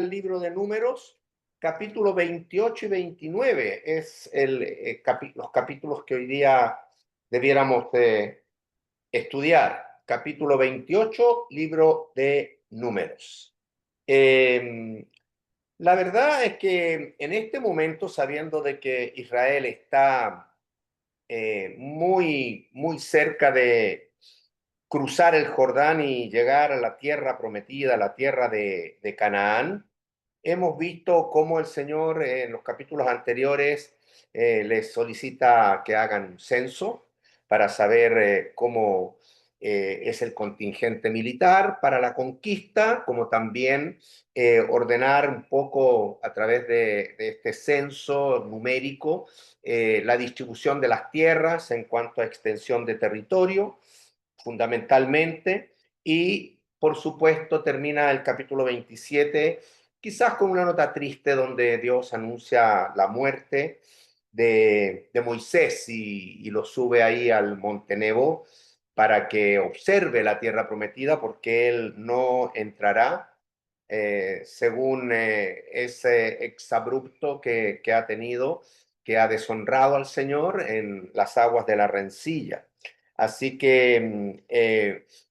Libro de Números, capítulo 28 y 29. Es los capítulos que hoy día debiéramos estudiar. Capítulo 28, libro de Números. Eh, la verdad es que en este momento, sabiendo de que Israel está muy cerca de cruzar el Jordán y llegar a la tierra prometida, la tierra de Canaán, hemos visto cómo el Señor en los capítulos anteriores les solicita que hagan un censo para saber cómo es el contingente militar para la conquista, como también ordenar un poco a través de este censo numérico la distribución de las tierras en cuanto a extensión de territorio fundamentalmente, y por supuesto termina el capítulo 27 quizás con una nota triste donde Dios anuncia la muerte de Moisés y lo sube ahí al monte Nebo para que observe la tierra prometida porque él no entrará según ese exabrupto que ha tenido, que ha deshonrado al Señor en las aguas de la rencilla. Así que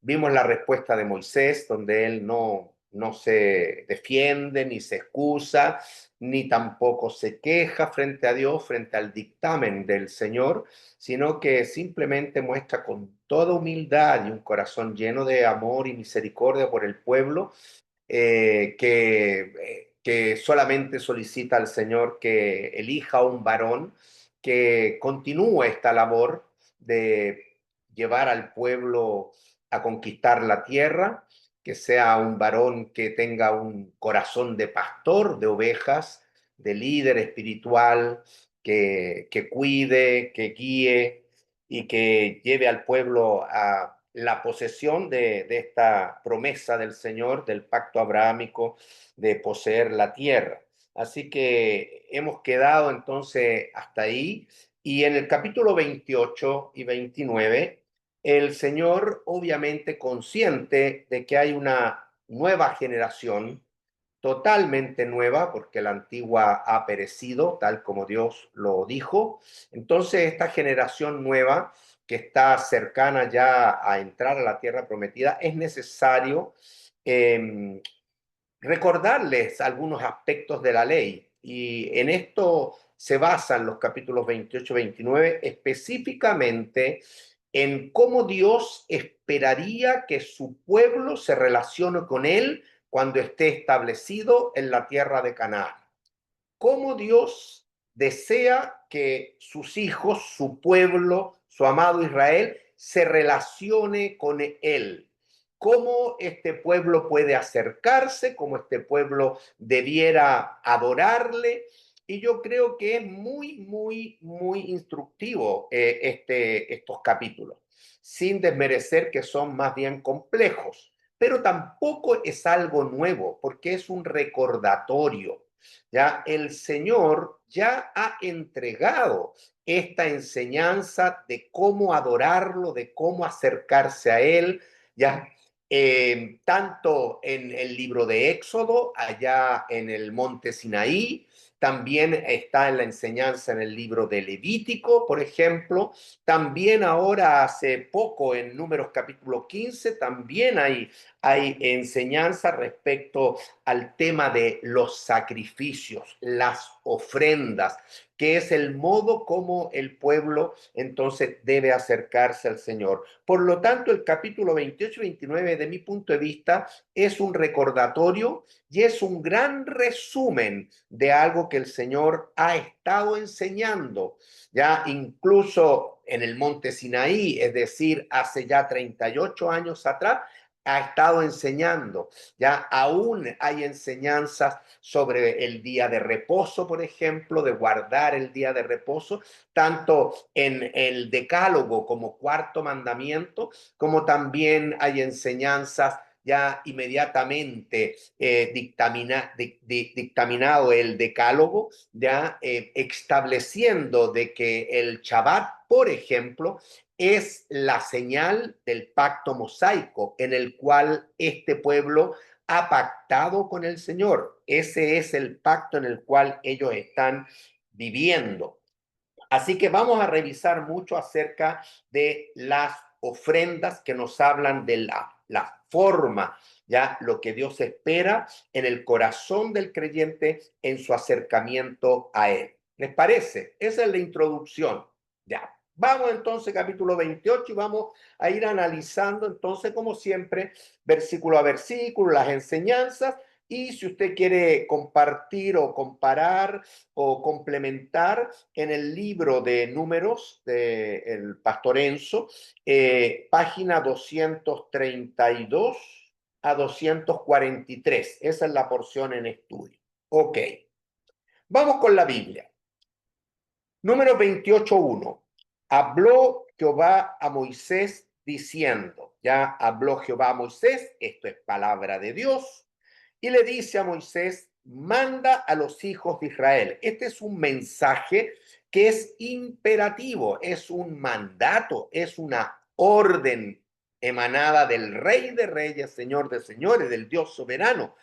vimos la respuesta de Moisés, donde él no se defiende, ni se excusa, ni tampoco se queja frente a Dios, frente al dictamen del Señor, sino que simplemente muestra con toda humildad y un corazón lleno de amor y misericordia por el pueblo, que solamente solicita al Señor que elija un varón que continúe esta labor de llevar al pueblo a conquistar la tierra, que sea un varón que tenga un corazón de pastor de ovejas, de líder espiritual, que cuide, que guíe y que lleve al pueblo a la posesión de esta promesa del Señor, del pacto abrahámico de poseer la tierra. Así que hemos quedado entonces hasta ahí. Y en el capítulo 28 y 29, el Señor, obviamente consciente de que hay una nueva generación, totalmente nueva, porque la antigua ha perecido, tal como Dios lo dijo. Entonces, esta generación nueva que está cercana ya a entrar a la tierra prometida, es necesario eh, recordarles algunos aspectos de la ley. Y en esto se basan los capítulos 28 y 29, específicamente en cómo Dios esperaría que su pueblo se relacione con él cuando esté establecido en la tierra de Canaán. Cómo Dios desea que sus hijos, su pueblo, su amado Israel, se relacione con él. Cómo este pueblo puede acercarse, cómo este pueblo debiera adorarle. Y yo creo que es muy instructivo estos capítulos, sin desmerecer que son más bien complejos, pero tampoco es algo nuevo, porque es un recordatorio. Ya el Señor ya ha entregado esta enseñanza de cómo adorarlo, de cómo acercarse a Él, ya tanto en el libro de Éxodo, allá en el monte Sinaí, también está en la enseñanza en el libro de Levítico, por ejemplo, también ahora hace poco en Números capítulo 15, también hay enseñanza respecto al tema de los sacrificios, las ofrendas, que es el modo como el pueblo entonces debe acercarse al Señor. Por lo tanto, el capítulo 28 y 29, de mi punto de vista, es un recordatorio y es un gran resumen de algo que el Señor ha estado enseñando, ya incluso en el monte Sinaí, es decir, hace ya 38 años atrás, ha estado enseñando. Ya aún hay enseñanzas sobre el día de reposo, por ejemplo, de guardar el día de reposo, tanto en el decálogo como cuarto mandamiento, como también hay enseñanzas ya inmediatamente dictaminado el decálogo, ya estableciendo de que el Shabbat, por ejemplo, es la señal del pacto mosaico en el cual este pueblo ha pactado con el Señor. Ese es el pacto en el cual ellos están viviendo. Así que vamos a revisar mucho acerca de las ofrendas que nos hablan de la forma, ya lo que Dios espera en el corazón del creyente en su acercamiento a Él. ¿Les parece? Esa es la introducción. Ya. Vamos entonces, capítulo 28, y vamos a ir analizando entonces, como siempre, versículo a versículo, las enseñanzas. Y si usted quiere compartir o comparar o complementar, en el libro de Números del Pastor Enzo, página 232 a 243. Esa es la porción en estudio. Ok, vamos con la Biblia. Número 28:1. Habló Jehová a Moisés diciendo, ya habló Jehová a Moisés, esto es palabra de Dios, y le dice a Moisés, manda a los hijos de Israel. Este es un mensaje que es imperativo, es un mandato, es una orden emanada del Rey de Reyes, Señor de Señores, del Dios soberano.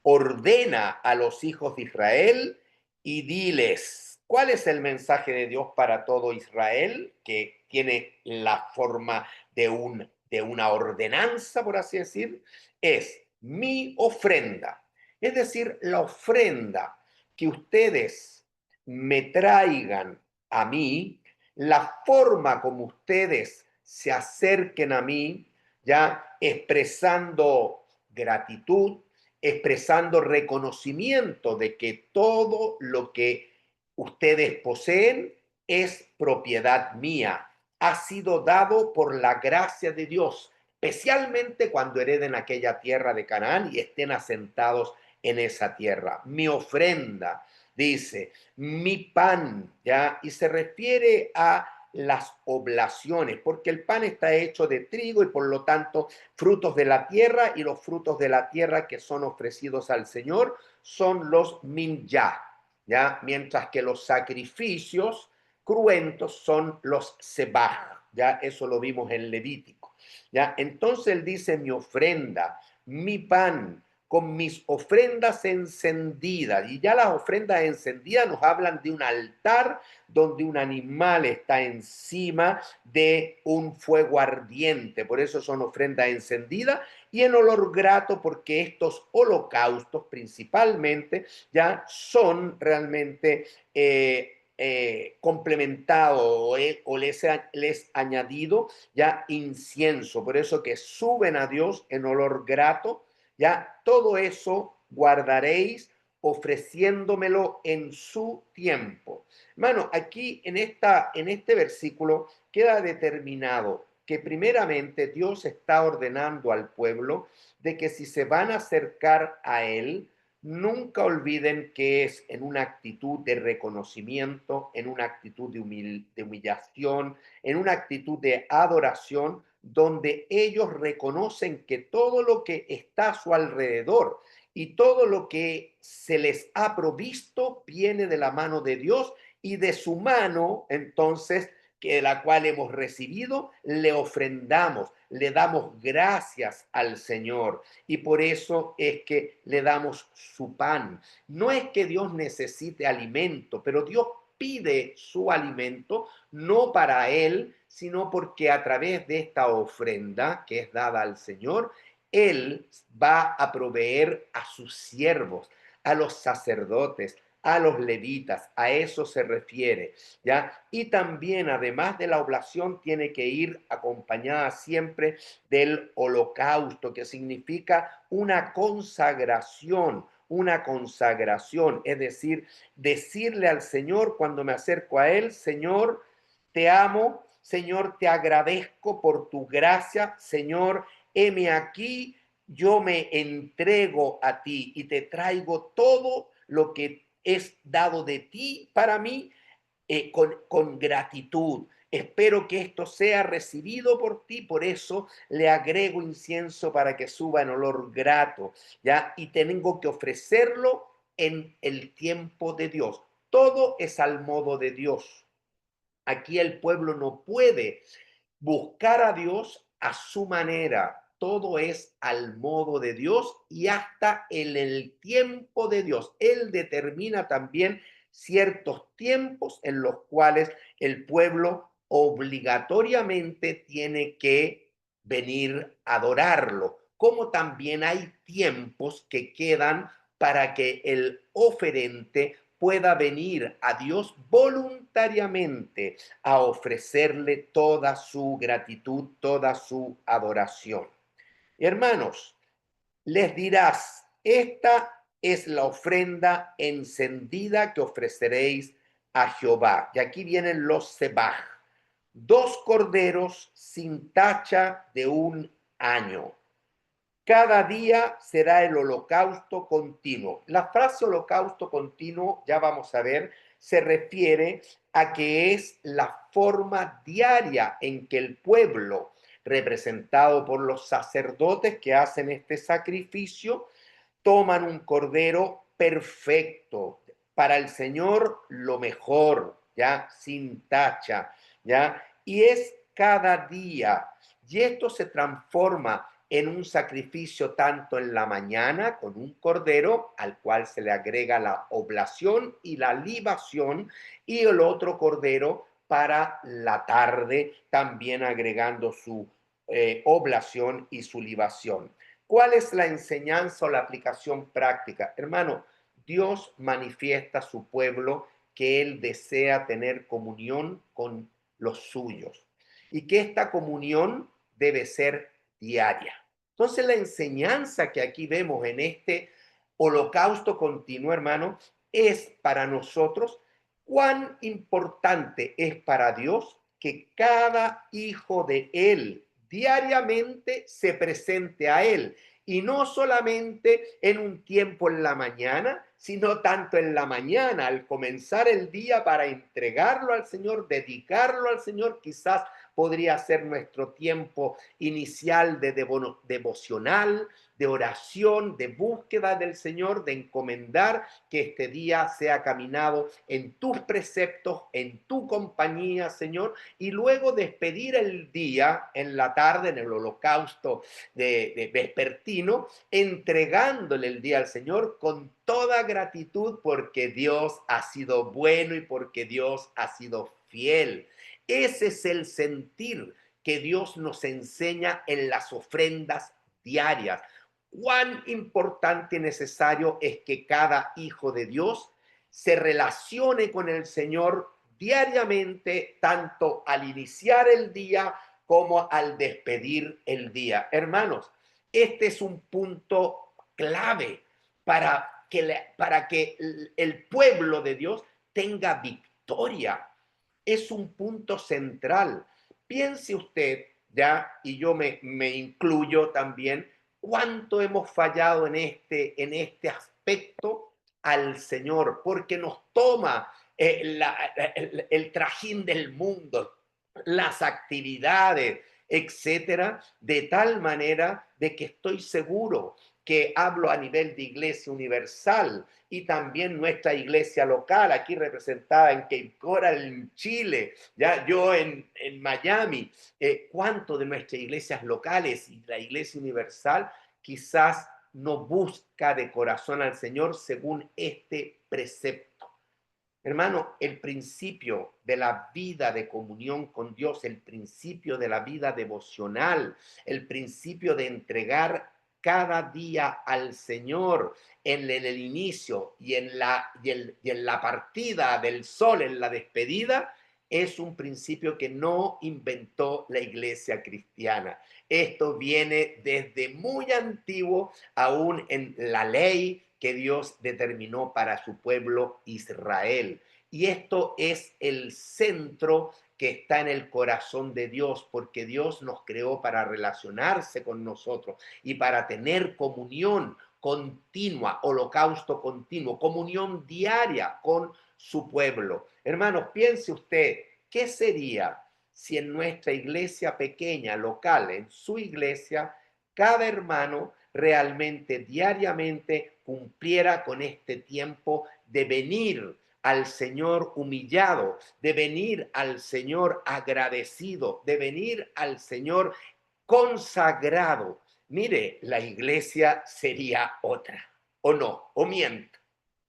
Ordena a los hijos de Israel y diles, ¿cuál es el mensaje de Dios para todo Israel? Que tiene la forma de una ordenanza, por así decir, es mi ofrenda. Es decir, la ofrenda que ustedes me traigan a mí, la forma como ustedes se acerquen a mí, ya expresando gratitud, expresando reconocimiento de que todo lo que ustedes poseen es propiedad mía, ha sido dado por la gracia de Dios, especialmente cuando hereden aquella tierra de Canaán y estén asentados en esa tierra. Mi ofrenda, dice, mi pan, ¿ya? Y se refiere a las oblaciones, porque el pan está hecho de trigo y por lo tanto frutos de la tierra, y los frutos de la tierra que son ofrecidos al Señor son los minjá, ¿ya? Mientras que los sacrificios cruentos son los sebaj, ¿ya? Eso lo vimos en Levítico, ¿ya? Entonces él dice, mi ofrenda, mi pan, con mis ofrendas encendidas. Y ya las ofrendas encendidas nos hablan de un altar donde un animal está encima de un fuego ardiente. Por eso son ofrendas encendidas, y en olor grato, porque estos holocaustos principalmente ya son realmente complementados o les añadido ya incienso. Por eso que suben a Dios en olor grato. Ya todo eso guardaréis ofreciéndomelo en su tiempo. Hermano, aquí en este versículo queda determinado que primeramente Dios está ordenando al pueblo de que si se van a acercar a Él, nunca olviden que es en una actitud de reconocimiento, en una actitud de humillación, en una actitud de adoración, donde ellos reconocen que todo lo que está a su alrededor y todo lo que se les ha provisto viene de la mano de Dios, y de su mano, entonces, que la cual hemos recibido, le ofrendamos, le damos gracias al Señor, y por eso es que le damos su pan. No es que Dios necesite alimento, pero Dios pide su alimento no para Él, sino porque a través de esta ofrenda que es dada al Señor, Él va a proveer a sus siervos, a los sacerdotes, a los levitas, a eso se refiere, ¿ya? Y también, además de la oblación, tiene que ir acompañada siempre del holocausto, que significa una consagración, es decir, decirle al Señor cuando me acerco a Él, Señor, te amo, Señor, te agradezco por tu gracia, Señor, heme aquí, yo me entrego a ti y te traigo todo lo que es dado de ti para mí, con gratitud. Espero que esto sea recibido por ti, por eso le agrego incienso para que suba en olor grato, ¿ya? Y tengo que ofrecerlo en el tiempo de Dios. Todo es al modo de Dios. Aquí el pueblo no puede buscar a Dios a su manera, todo es al modo de Dios y hasta en el tiempo de Dios. Él determina también ciertos tiempos en los cuales el pueblo obligatoriamente tiene que venir a adorarlo, como también hay tiempos que quedan para que el oferente pueda venir a Dios voluntariamente a ofrecerle toda su gratitud, toda su adoración. Hermanos, les dirás, esta es la ofrenda encendida que ofreceréis a Jehová. Y aquí vienen los sebaj, 2 corderos sin tacha de 1 año. Cada día será el holocausto continuo. La frase holocausto continuo, ya vamos a ver, se refiere a que es la forma diaria en que el pueblo, representado por los sacerdotes que hacen este sacrificio, toman un cordero perfecto, para el Señor lo mejor, ya sin tacha, ya, y es cada día. Y esto se transforma en un sacrificio tanto en la mañana con un cordero al cual se le agrega la oblación y la libación, y el otro cordero para la tarde también agregando su oblación y su libación. ¿Cuál es la enseñanza o la aplicación práctica? Hermano, Dios manifiesta a su pueblo que Él desea tener comunión con los suyos y que esta comunión debe ser diaria. Entonces la enseñanza que aquí vemos en este holocausto continuo, hermano, es para nosotros cuán importante es para Dios que cada hijo de Él diariamente se presente a Él. Y no solamente en un tiempo en la mañana, sino tanto en la mañana, al comenzar el día para entregarlo al Señor, dedicarlo al Señor, quizás podría ser nuestro tiempo inicial de devocional, de oración, de búsqueda del Señor, de encomendar que este día sea caminado en tus preceptos, en tu compañía, Señor, y luego despedir el día en la tarde, en el holocausto de vespertino, entregándole el día al Señor con toda gratitud porque Dios ha sido bueno y porque Dios ha sido fiel. Ese es el sentir que Dios nos enseña en las ofrendas diarias. Cuán importante y necesario es que cada hijo de Dios se relacione con el Señor diariamente, tanto al iniciar el día como al despedir el día. Hermanos, este es un punto clave para que el pueblo de Dios tenga victoria. Es un punto central. Piense usted, ya, y yo me incluyo también, cuánto hemos fallado en este aspecto al Señor, porque nos toma el trajín del mundo, las actividades, etcétera, de tal manera de que estoy seguro que hablo a nivel de iglesia universal y también nuestra iglesia local, aquí representada en Cape Coral, en Chile, ya yo en Miami, cuánto de nuestras iglesias locales y la iglesia universal quizás no busca de corazón al Señor según este precepto. Hermano, el principio de la vida de comunión con Dios, el principio de la vida devocional, el principio de entregar cada día al Señor en el inicio y en la partida del sol, en la despedida, es un principio que no inventó la iglesia cristiana. Esto viene desde muy antiguo, aún en la ley que Dios determinó para su pueblo Israel. Y esto es el centro que está en el corazón de Dios, porque Dios nos creó para relacionarse con nosotros y para tener comunión continua, holocausto continuo, comunión diaria con su pueblo. Hermanos, piense usted, ¿qué sería si en nuestra iglesia pequeña, local, en su iglesia, cada hermano realmente diariamente cumpliera con este tiempo de venir al Señor humillado, de venir al Señor agradecido, de venir al Señor consagrado? mire, la iglesia sería otra, o no, o miento,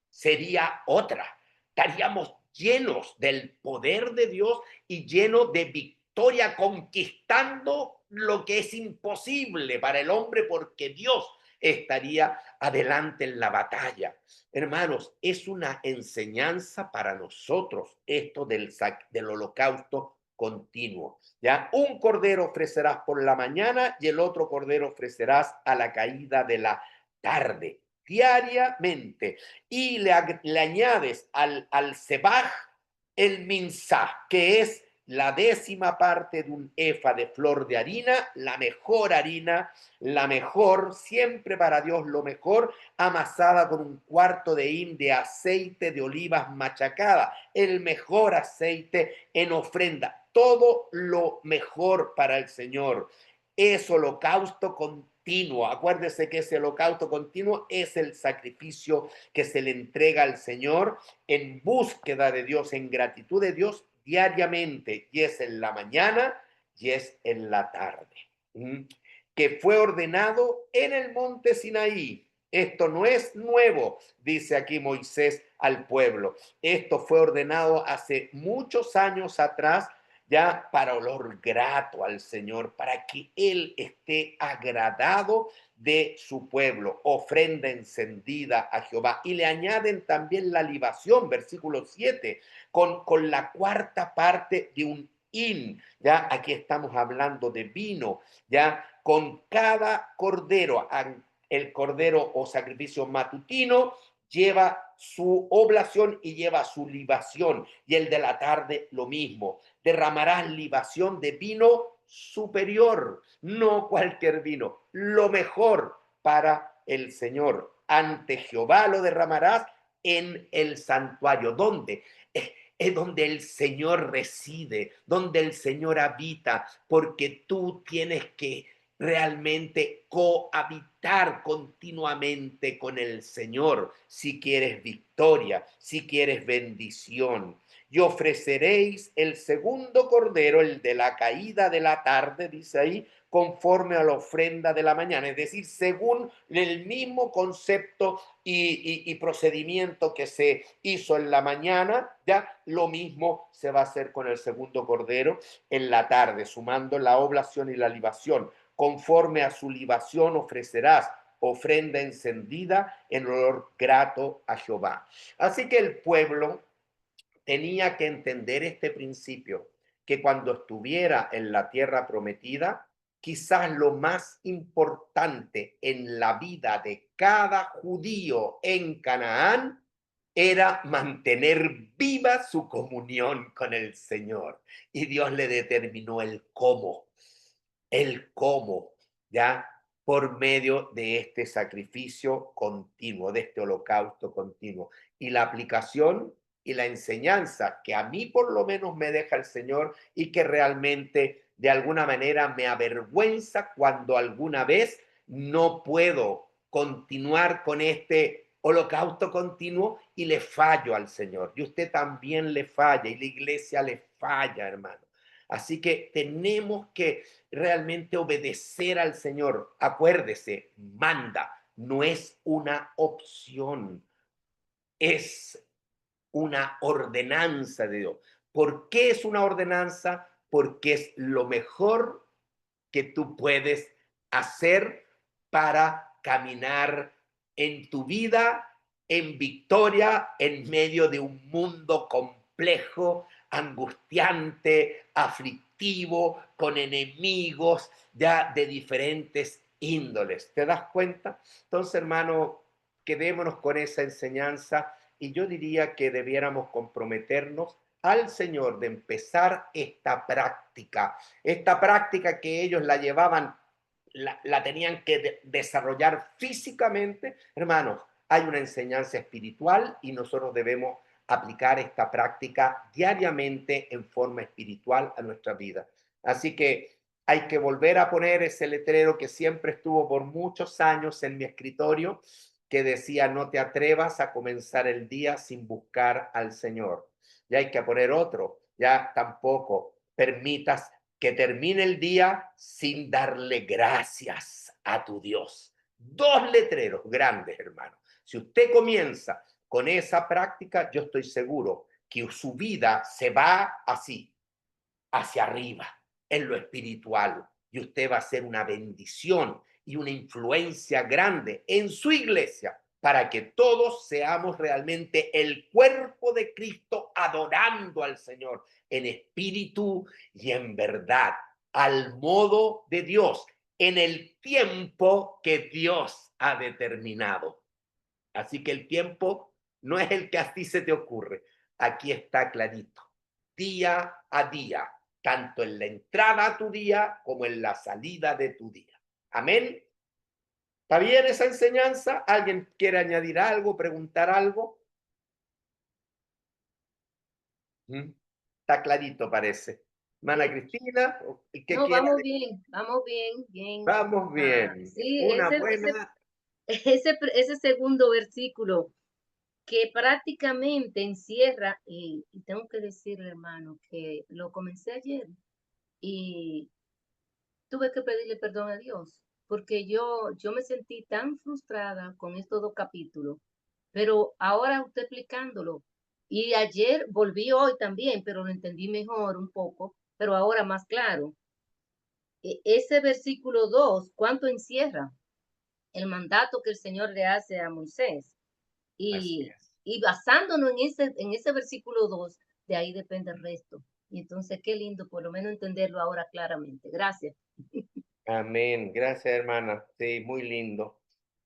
sería otra. Estaríamos llenos del poder de Dios y llenos de victoria, conquistando lo que es imposible para el hombre, porque Dios estaría adelante en la batalla. Hermanos, es una enseñanza para nosotros esto del holocausto continuo. ¿Ya? Un cordero ofrecerás por la mañana y el otro cordero ofrecerás a la caída de la tarde, diariamente. Y le añades al sebaj el minsá, que es la décima parte de un efa de flor de harina, la mejor, siempre para Dios lo mejor, amasada con un cuarto de hin de aceite de olivas machacada, el mejor aceite en ofrenda, todo lo mejor para el Señor. Es holocausto continuo. Acuérdese que ese holocausto continuo es el sacrificio que se le entrega al Señor en búsqueda de Dios, en gratitud de Dios diariamente, y es en la mañana y es en la tarde. ¿Mm? Que fue ordenado en el monte Sinaí. Esto no es nuevo, dice aquí Moisés al pueblo. Esto fue ordenado hace muchos años atrás, ya para olor grato al Señor, para que Él esté agradado de su pueblo, ofrenda encendida a Jehová. Y le añaden también la libación, versículo 7, con la cuarta parte de un hin. Ya aquí estamos hablando de vino, ya con cada cordero, el cordero o sacrificio matutino lleva su oblación y lleva su libación, y el de la tarde lo mismo. Derramarás libación de vino superior, no cualquier vino, lo mejor para el Señor. Ante Jehová lo derramarás en el santuario. ¿Dónde? Es donde el Señor reside, donde el Señor habita, porque tú tienes que realmente cohabitar continuamente con el Señor si quieres victoria, si quieres bendición. Y ofreceréis el segundo cordero, el de la caída de la tarde, dice ahí, conforme a la ofrenda de la mañana, es decir, según el mismo concepto y procedimiento que se hizo en la mañana, ya lo mismo se va a hacer con el segundo cordero en la tarde, sumando la oblación y la libación. Conforme a su libación ofrecerás ofrenda encendida en olor grato a Jehová. Así que el pueblo tenía que entender este principio, que cuando estuviera en la tierra prometida, quizás lo más importante en la vida de cada judío en Canaán era mantener viva su comunión con el Señor. Y Dios le determinó el cómo, ¿ya? Por medio de este sacrificio continuo, de este holocausto continuo. Y la aplicación y la enseñanza que a mí por lo menos me deja el Señor y que realmente de alguna manera me avergüenza cuando alguna vez no puedo continuar con este holocausto continuo y le fallo al Señor. Y usted también le falla y la iglesia le falla, hermano. Así que tenemos que realmente obedecer al Señor. Acuérdese, manda, no es una opción, es una ordenanza de Dios. ¿Por qué es una ordenanza? Porque es lo mejor que tú puedes hacer para caminar en tu vida en victoria en medio de un mundo complejo, angustiante, aflictivo, con enemigos ya de diferentes índoles. ¿Te das cuenta? Entonces, hermano, quedémonos con esa enseñanza y yo diría que debiéramos comprometernos al Señor de empezar esta práctica que ellos la llevaban, la tenían que desarrollar físicamente. Hermanos, hay una enseñanza espiritual y nosotros debemos aplicar esta práctica diariamente en forma espiritual a nuestra vida. Así que hay que volver a poner ese letrero que siempre estuvo por muchos años en mi escritorio, que decía: no te atrevas a comenzar el día sin buscar al Señor. Ya hay que poner otro: ya tampoco permitas que termine el día sin darle gracias a tu Dios. Dos letreros grandes, hermano. Si usted comienza con esa práctica, yo estoy seguro que su vida se va así, hacia arriba, en lo espiritual. Y usted va a ser una bendición y una influencia grande en su iglesia para que todos seamos realmente el cuerpo de Cristo adorando al Señor en espíritu y en verdad, al modo de Dios, en el tiempo que Dios ha determinado. Así que el tiempo no es el que a ti se te ocurre. Aquí está clarito. Día a día, tanto en la entrada a tu día como en la salida de tu día. Amén. ¿Está bien esa enseñanza? ¿Alguien quiere añadir algo, preguntar algo? ¿Mm? Está clarito, parece. Hermana Sí. Cristina, ¿qué No, quiere? vamos bien, bien. Vamos bien. Sí, Una buena. ese segundo versículo que prácticamente encierra, y tengo que decirle, hermano, que lo comencé ayer y tuve que pedirle perdón a Dios, porque yo me sentí tan frustrada con estos dos capítulos, pero ahora usted explicándolo, y ayer volví hoy también, pero lo entendí mejor un poco, pero ahora más claro. Ese versículo 2, ¿cuánto encierra? El mandato que el Señor le hace a Moisés. Así Y, es. y basándonos en ese versículo 2, de ahí depende el resto. Y entonces, qué lindo por lo menos entenderlo ahora claramente. Gracias. Amén. Gracias, hermana. Sí, muy lindo.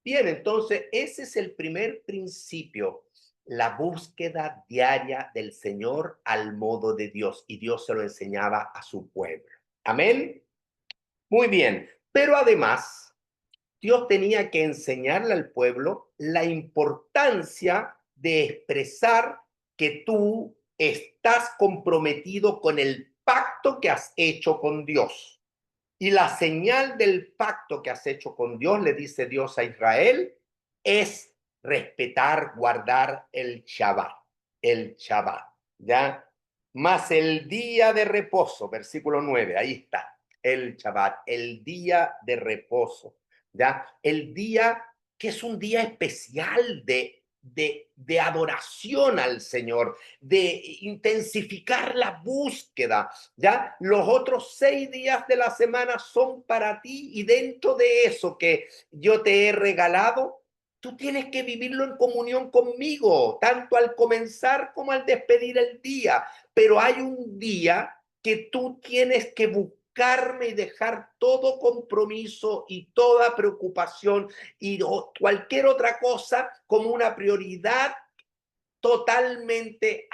Bien, entonces ese es el primer principio, la búsqueda diaria del Señor al modo de Dios. Y Dios se lo enseñaba a su pueblo. Amén. Muy bien. Pero además, Dios tenía que enseñarle al pueblo la importancia de expresar que tú estás comprometido con el pacto que has hecho con Dios. Y la señal del pacto que has hecho con Dios, le dice Dios a Israel, es respetar, guardar el Shabbat, ¿ya? Más el día de reposo, versículo 9, ahí está, el Shabbat, el día de reposo, ¿ya? El día que es un día especial de adoración al Señor, de intensificar la búsqueda, ¿ya? Los otros 6 días de la semana son para ti y dentro de eso que yo te he regalado, tú tienes que vivirlo en comunión conmigo, tanto al comenzar como al despedir el día. Pero hay un día que tú tienes que buscarme y dejar todo compromiso y toda preocupación y cualquier otra cosa como una prioridad totalmente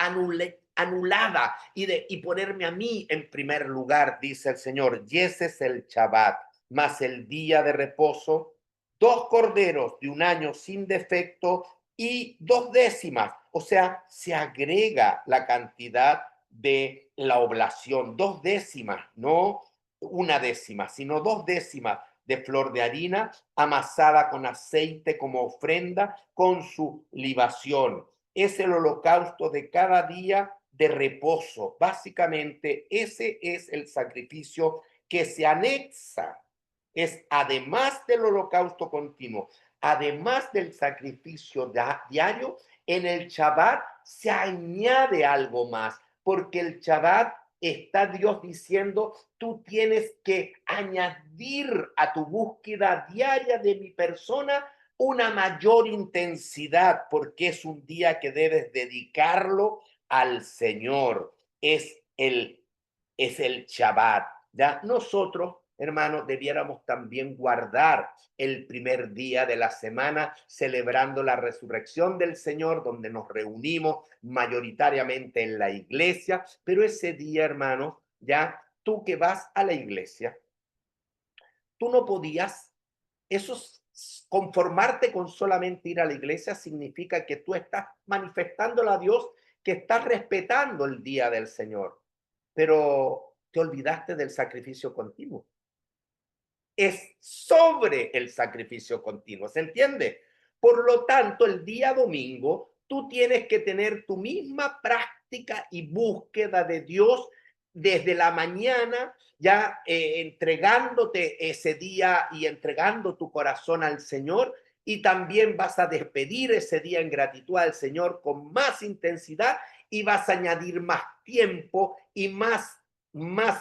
anulada y ponerme a mí en primer lugar, dice el Señor. Y ese es el Shabbat, más el día de reposo, 2 corderos de un año sin defecto y 2 décimas. O sea, se agrega la cantidad de la oblación, 2 décimas, no una décima, sino 2 décimas de flor de harina amasada con aceite como ofrenda con su libación. Es el holocausto de cada día de reposo. Básicamente, ese es el sacrificio que se anexa. Es además del holocausto continuo, además del sacrificio diario, en el Shabbat se añade algo más, porque el Shabbat está Dios diciendo, tú tienes que añadir a tu búsqueda diaria de mi persona una mayor intensidad, porque es un día que debes dedicarlo al Señor. Es el Shabbat. ¿Ya? Nosotros, hermanos, debiéramos también guardar el primer día de la semana celebrando la resurrección del Señor, donde nos reunimos mayoritariamente en la iglesia, pero ese día, hermanos, ya tú que vas a la iglesia, tú no podías, eso conformarte con solamente ir a la iglesia significa que tú estás manifestándole a Dios que estás respetando el día del Señor, pero te olvidaste del sacrificio continuo. Es sobre el sacrificio continuo, ¿se entiende? Por lo tanto, el día domingo, tú tienes que tener tu misma práctica y búsqueda de Dios desde la mañana, ya entregándote ese día y entregando tu corazón al Señor, y también vas a despedir ese día en gratitud al Señor con más intensidad y vas a añadir más tiempo y más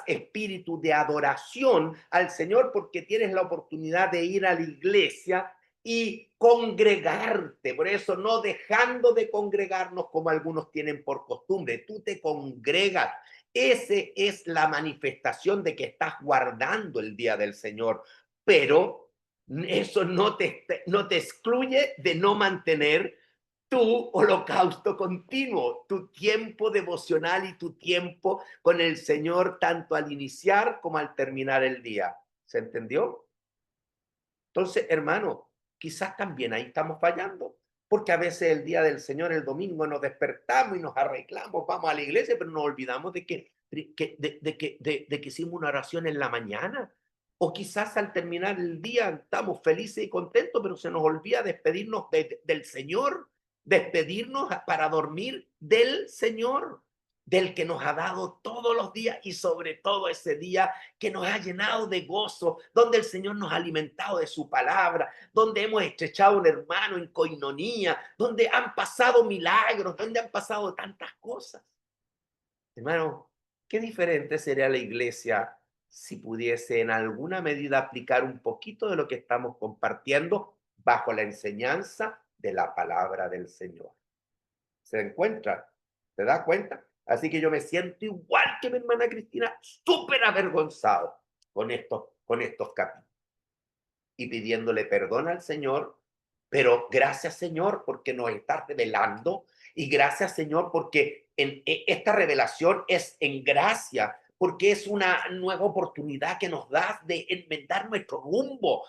espíritu de adoración al Señor porque tienes la oportunidad de ir a la iglesia y congregarte. Por eso no dejando de congregarnos como algunos tienen por costumbre, tú te congregas. Ese es la manifestación de que estás guardando el día del Señor, pero eso no te excluye de no mantener tu holocausto continuo, tu tiempo devocional y tu tiempo con el Señor, tanto al iniciar como al terminar el día. ¿Se entendió? Entonces, hermano, quizás también ahí estamos fallando, porque a veces el día del Señor, el domingo, nos despertamos y nos arreglamos, vamos a la iglesia, pero nos olvidamos de que hicimos una oración en la mañana. O quizás al terminar el día estamos felices y contentos, pero se nos olvida despedirnos del Señor, despedirnos para dormir del Señor, del que nos ha dado todos los días y sobre todo ese día que nos ha llenado de gozo, donde el Señor nos ha alimentado de su palabra, donde hemos estrechado un hermano en coinonía, donde han pasado milagros, donde han pasado tantas cosas. Hermano, qué diferente sería la iglesia si pudiese en alguna medida aplicar un poquito de lo que estamos compartiendo bajo la enseñanza de la palabra del Señor. ¿Se encuentra? ¿Se da cuenta? Así que yo me siento igual que mi hermana Cristina, súper avergonzado con estos capítulos y pidiéndole perdón al Señor, pero gracias Señor porque nos está revelando y gracias Señor porque esta revelación es en gracia, porque es una nueva oportunidad que nos da de enmendar nuestro rumbo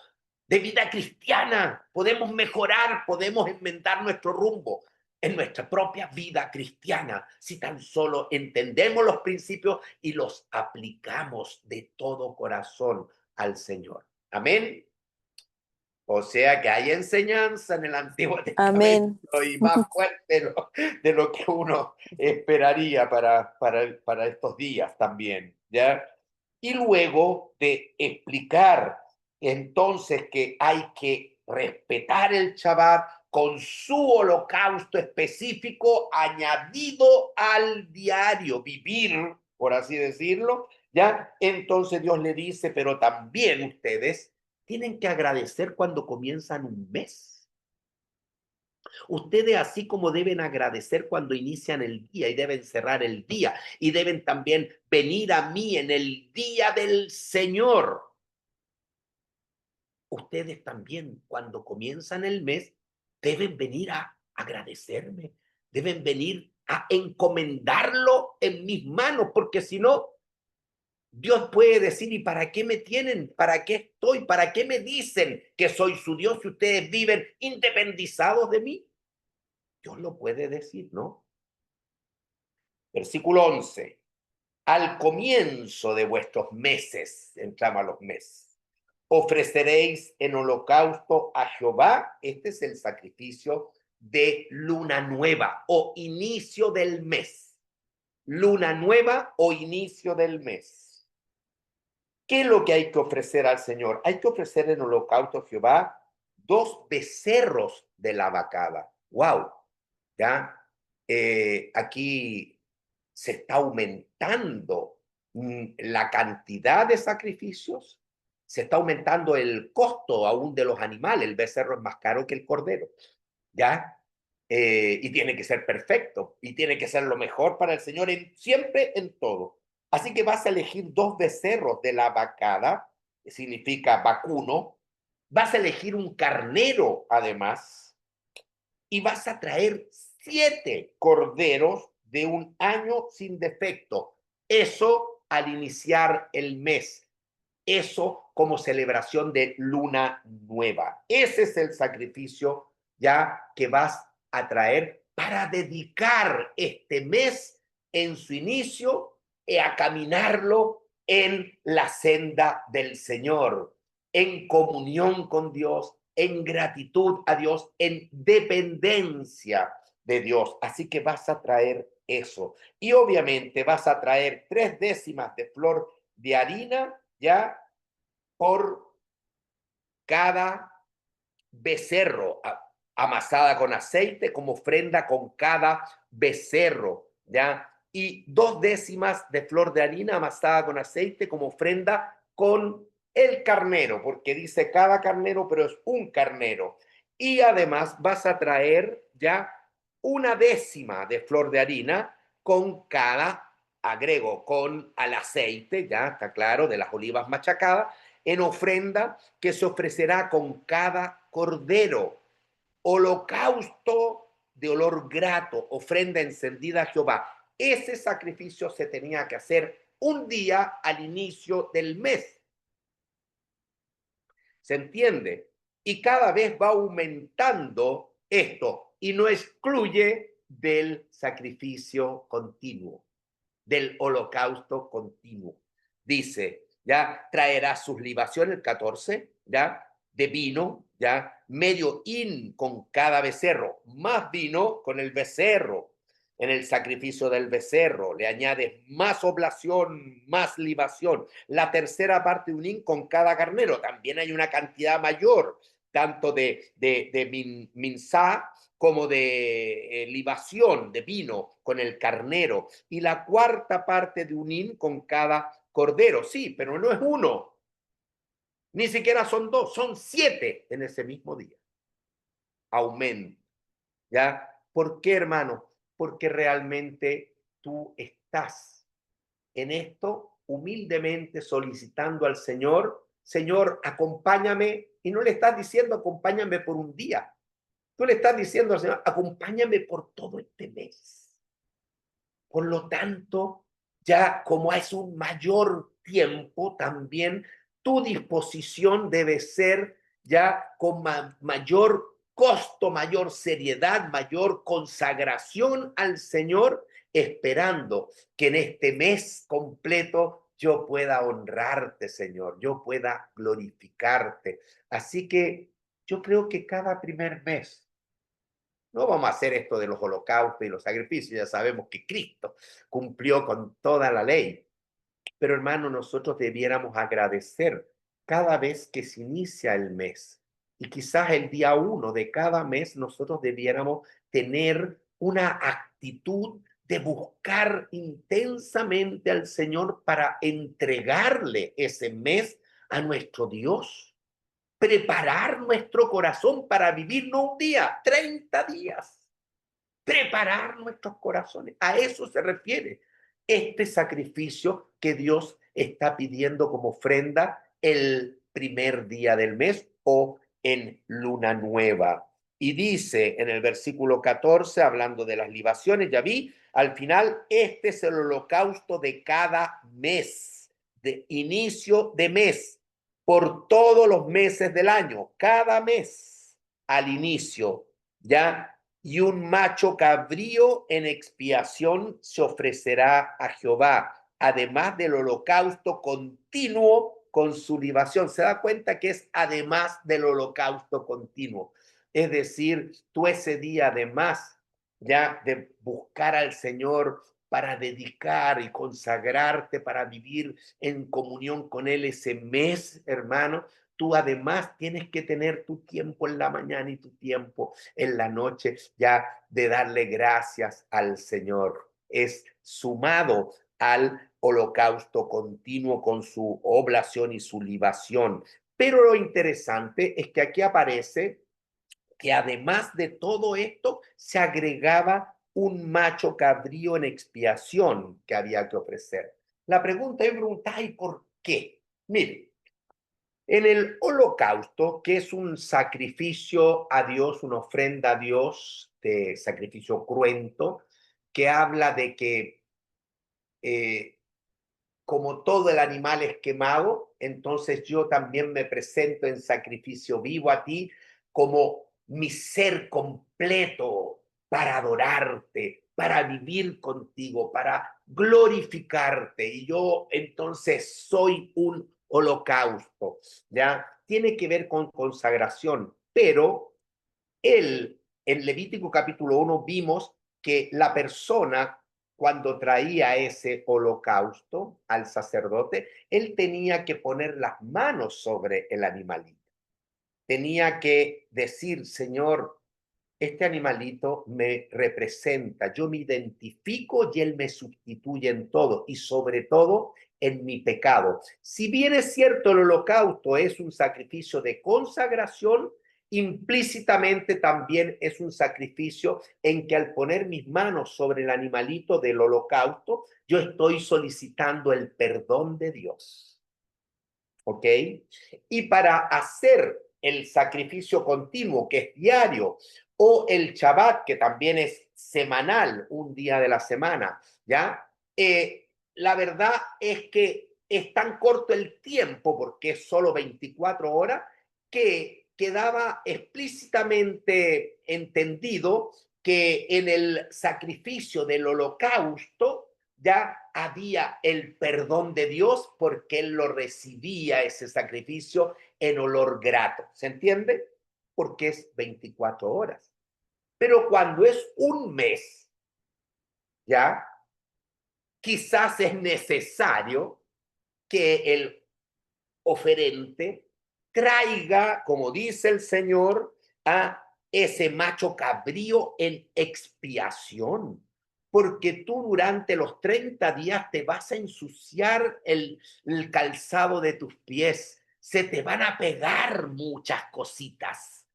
de vida cristiana. Podemos mejorar, podemos enmendar nuestro rumbo en nuestra propia vida cristiana si tan solo entendemos los principios y los aplicamos de todo corazón al Señor. Amén. O sea que hay enseñanza en el Antiguo Testamento Amén. y más fuerte de lo que uno esperaría para estos días también, ¿ya? Y luego de explicar entonces que hay que respetar el Shabbat con su holocausto específico añadido al diario vivir, por así decirlo, ¿ya? Entonces Dios le dice, pero también ustedes tienen que agradecer cuando comienzan un mes. Ustedes así como deben agradecer cuando inician el día y deben cerrar el día y deben también venir a mí en el día del Señor. Ustedes también cuando comienzan el mes deben venir a agradecerme, deben venir a encomendarlo en mis manos, porque si no, Dios puede decir, ¿y para qué me tienen? ¿Para qué estoy? ¿Para qué me dicen que soy su Dios si ustedes viven independizados de mí? Dios lo puede decir, ¿no? Versículo 11. Al comienzo de vuestros meses, entramos a los meses, ofreceréis en holocausto a Jehová. Este es el sacrificio de luna nueva o inicio del mes. Luna nueva o inicio del mes. ¿Qué es lo que hay que ofrecer al Señor? Hay que ofrecer en holocausto a Jehová 2 becerros de la vacada. ¡Wow! ¿Ya? Aquí se está aumentando la cantidad de sacrificios, se está aumentando el costo aún de los animales. El becerro es más caro que el cordero, ¿ya? Y tiene que ser perfecto, y tiene que ser lo mejor para el Señor siempre en todo. Así que vas a elegir 2 becerros de la vacada, que significa vacuno, vas a elegir un carnero además, y vas a traer 7 corderos de un año sin defecto. Eso al iniciar el mes. Eso como celebración de luna nueva. Ese es el sacrificio ya que vas a traer para dedicar este mes en su inicio a caminarlo en la senda del Señor, en comunión con Dios, en gratitud a Dios, en dependencia de Dios. Así que vas a traer eso. Y obviamente vas a traer 3/10 de flor de harina, ya, por cada becerro, amasada con aceite como ofrenda con cada becerro, ¿ya? Y 2/10 de flor de harina amasada con aceite como ofrenda con el carnero, porque dice cada carnero, pero es un carnero. Y además vas a traer ya 1/10 de flor de harina con cada, agrego, con al aceite, ya está claro, de las olivas machacadas, en ofrenda que se ofrecerá con cada cordero, holocausto de olor grato, ofrenda encendida a Jehová. Ese sacrificio se tenía que hacer un día al inicio del mes. ¿Se entiende? Y cada vez va aumentando esto y no excluye del sacrificio continuo, del holocausto continuo. Dice, ya traerá sus libaciones, el 14, ya, de vino, ya, medio hin con cada becerro, más vino con el becerro. En el sacrificio del becerro le añades más oblación, más libación. La tercera parte de un hin con cada carnero. También hay una cantidad mayor, tanto de minsá como de libación, de vino con el carnero. Y la cuarta parte de un hin con cada cordero. Sí, pero no es uno. Ni siquiera son dos, son 7 en ese mismo día. Aumento. ¿Ya? ¿Por qué, hermano? Porque realmente tú estás en esto humildemente solicitando al Señor, Señor, acompáñame, y no le estás diciendo acompáñame por un día, tú le estás diciendo al Señor, acompáñame por todo este mes. Por lo tanto, ya como es un mayor tiempo, también tu disposición debe ser ya con mayor costo, mayor seriedad, mayor consagración al Señor, esperando que en este mes completo yo pueda honrarte, Señor, yo pueda glorificarte. Así que yo creo que cada primer mes no vamos a hacer esto de los holocaustos y los sacrificios, ya sabemos que Cristo cumplió con toda la ley. Pero hermano, nosotros debiéramos agradecer cada vez que se inicia el mes. Y quizás el día 1 de cada mes nosotros debiéramos tener una actitud de buscar intensamente al Señor para entregarle ese mes a nuestro Dios, preparar nuestro corazón para vivir no un día, 30 días. Preparar nuestros corazones. A eso se refiere este sacrificio que Dios está pidiendo como ofrenda el primer día del mes o en luna nueva. Y dice en el versículo 14, hablando de las libaciones, ya vi, al final, este es el holocausto de cada mes, de inicio de mes, por todos los meses del año, cada mes al inicio, ya, y un macho cabrío en expiación se ofrecerá a Jehová, además del holocausto continuo con su libación. Se da cuenta que es además del holocausto continuo. Es decir, tú ese día, además ya de buscar al Señor para dedicar y consagrarte, para vivir en comunión con Él ese mes, hermano, tú además tienes que tener tu tiempo en la mañana y tu tiempo en la noche ya de darle gracias al Señor. Es sumado al holocausto continuo con su oblación y su libación. Pero lo interesante es que aquí aparece que además de todo esto se agregaba un macho cabrío en expiación que había que ofrecer. La pregunta es preguntar, ¿y por qué? Mire, en el holocausto, que es un sacrificio a Dios, una ofrenda a Dios, de sacrificio cruento, que habla de que eh, como todo el animal es quemado, entonces yo también me presento en sacrificio vivo a ti como mi ser completo para adorarte, para vivir contigo, para glorificarte. Y yo entonces soy un holocausto, ¿ya? Tiene que ver con consagración, pero el en Levítico capítulo 1 vimos que la persona, cuando traía ese holocausto al sacerdote, él tenía que poner las manos sobre el animalito. Tenía que decir, Señor, este animalito me representa, yo me identifico y él me sustituye en todo y sobre todo en mi pecado. Si bien es cierto, el holocausto es un sacrificio de consagración, implícitamente también es un sacrificio en que al poner mis manos sobre el animalito del holocausto, yo estoy solicitando el perdón de Dios. ¿Ok? Y para hacer el sacrificio continuo, que es diario, o el Shabbat, que también es semanal, un día de la semana, ¿ya? La verdad es que es tan corto el tiempo, porque es solo 24 horas, que quedaba explícitamente entendido que en el sacrificio del holocausto ya había el perdón de Dios porque él lo recibía ese sacrificio en olor grato. ¿Se entiende? Porque es 24 horas. Pero cuando es un mes, ya quizás es necesario que el oferente traiga, como dice el Señor, a ese macho cabrío en expiación, porque tú durante los 30 días te vas a ensuciar el calzado de tus pies, se te van a pegar muchas cositas.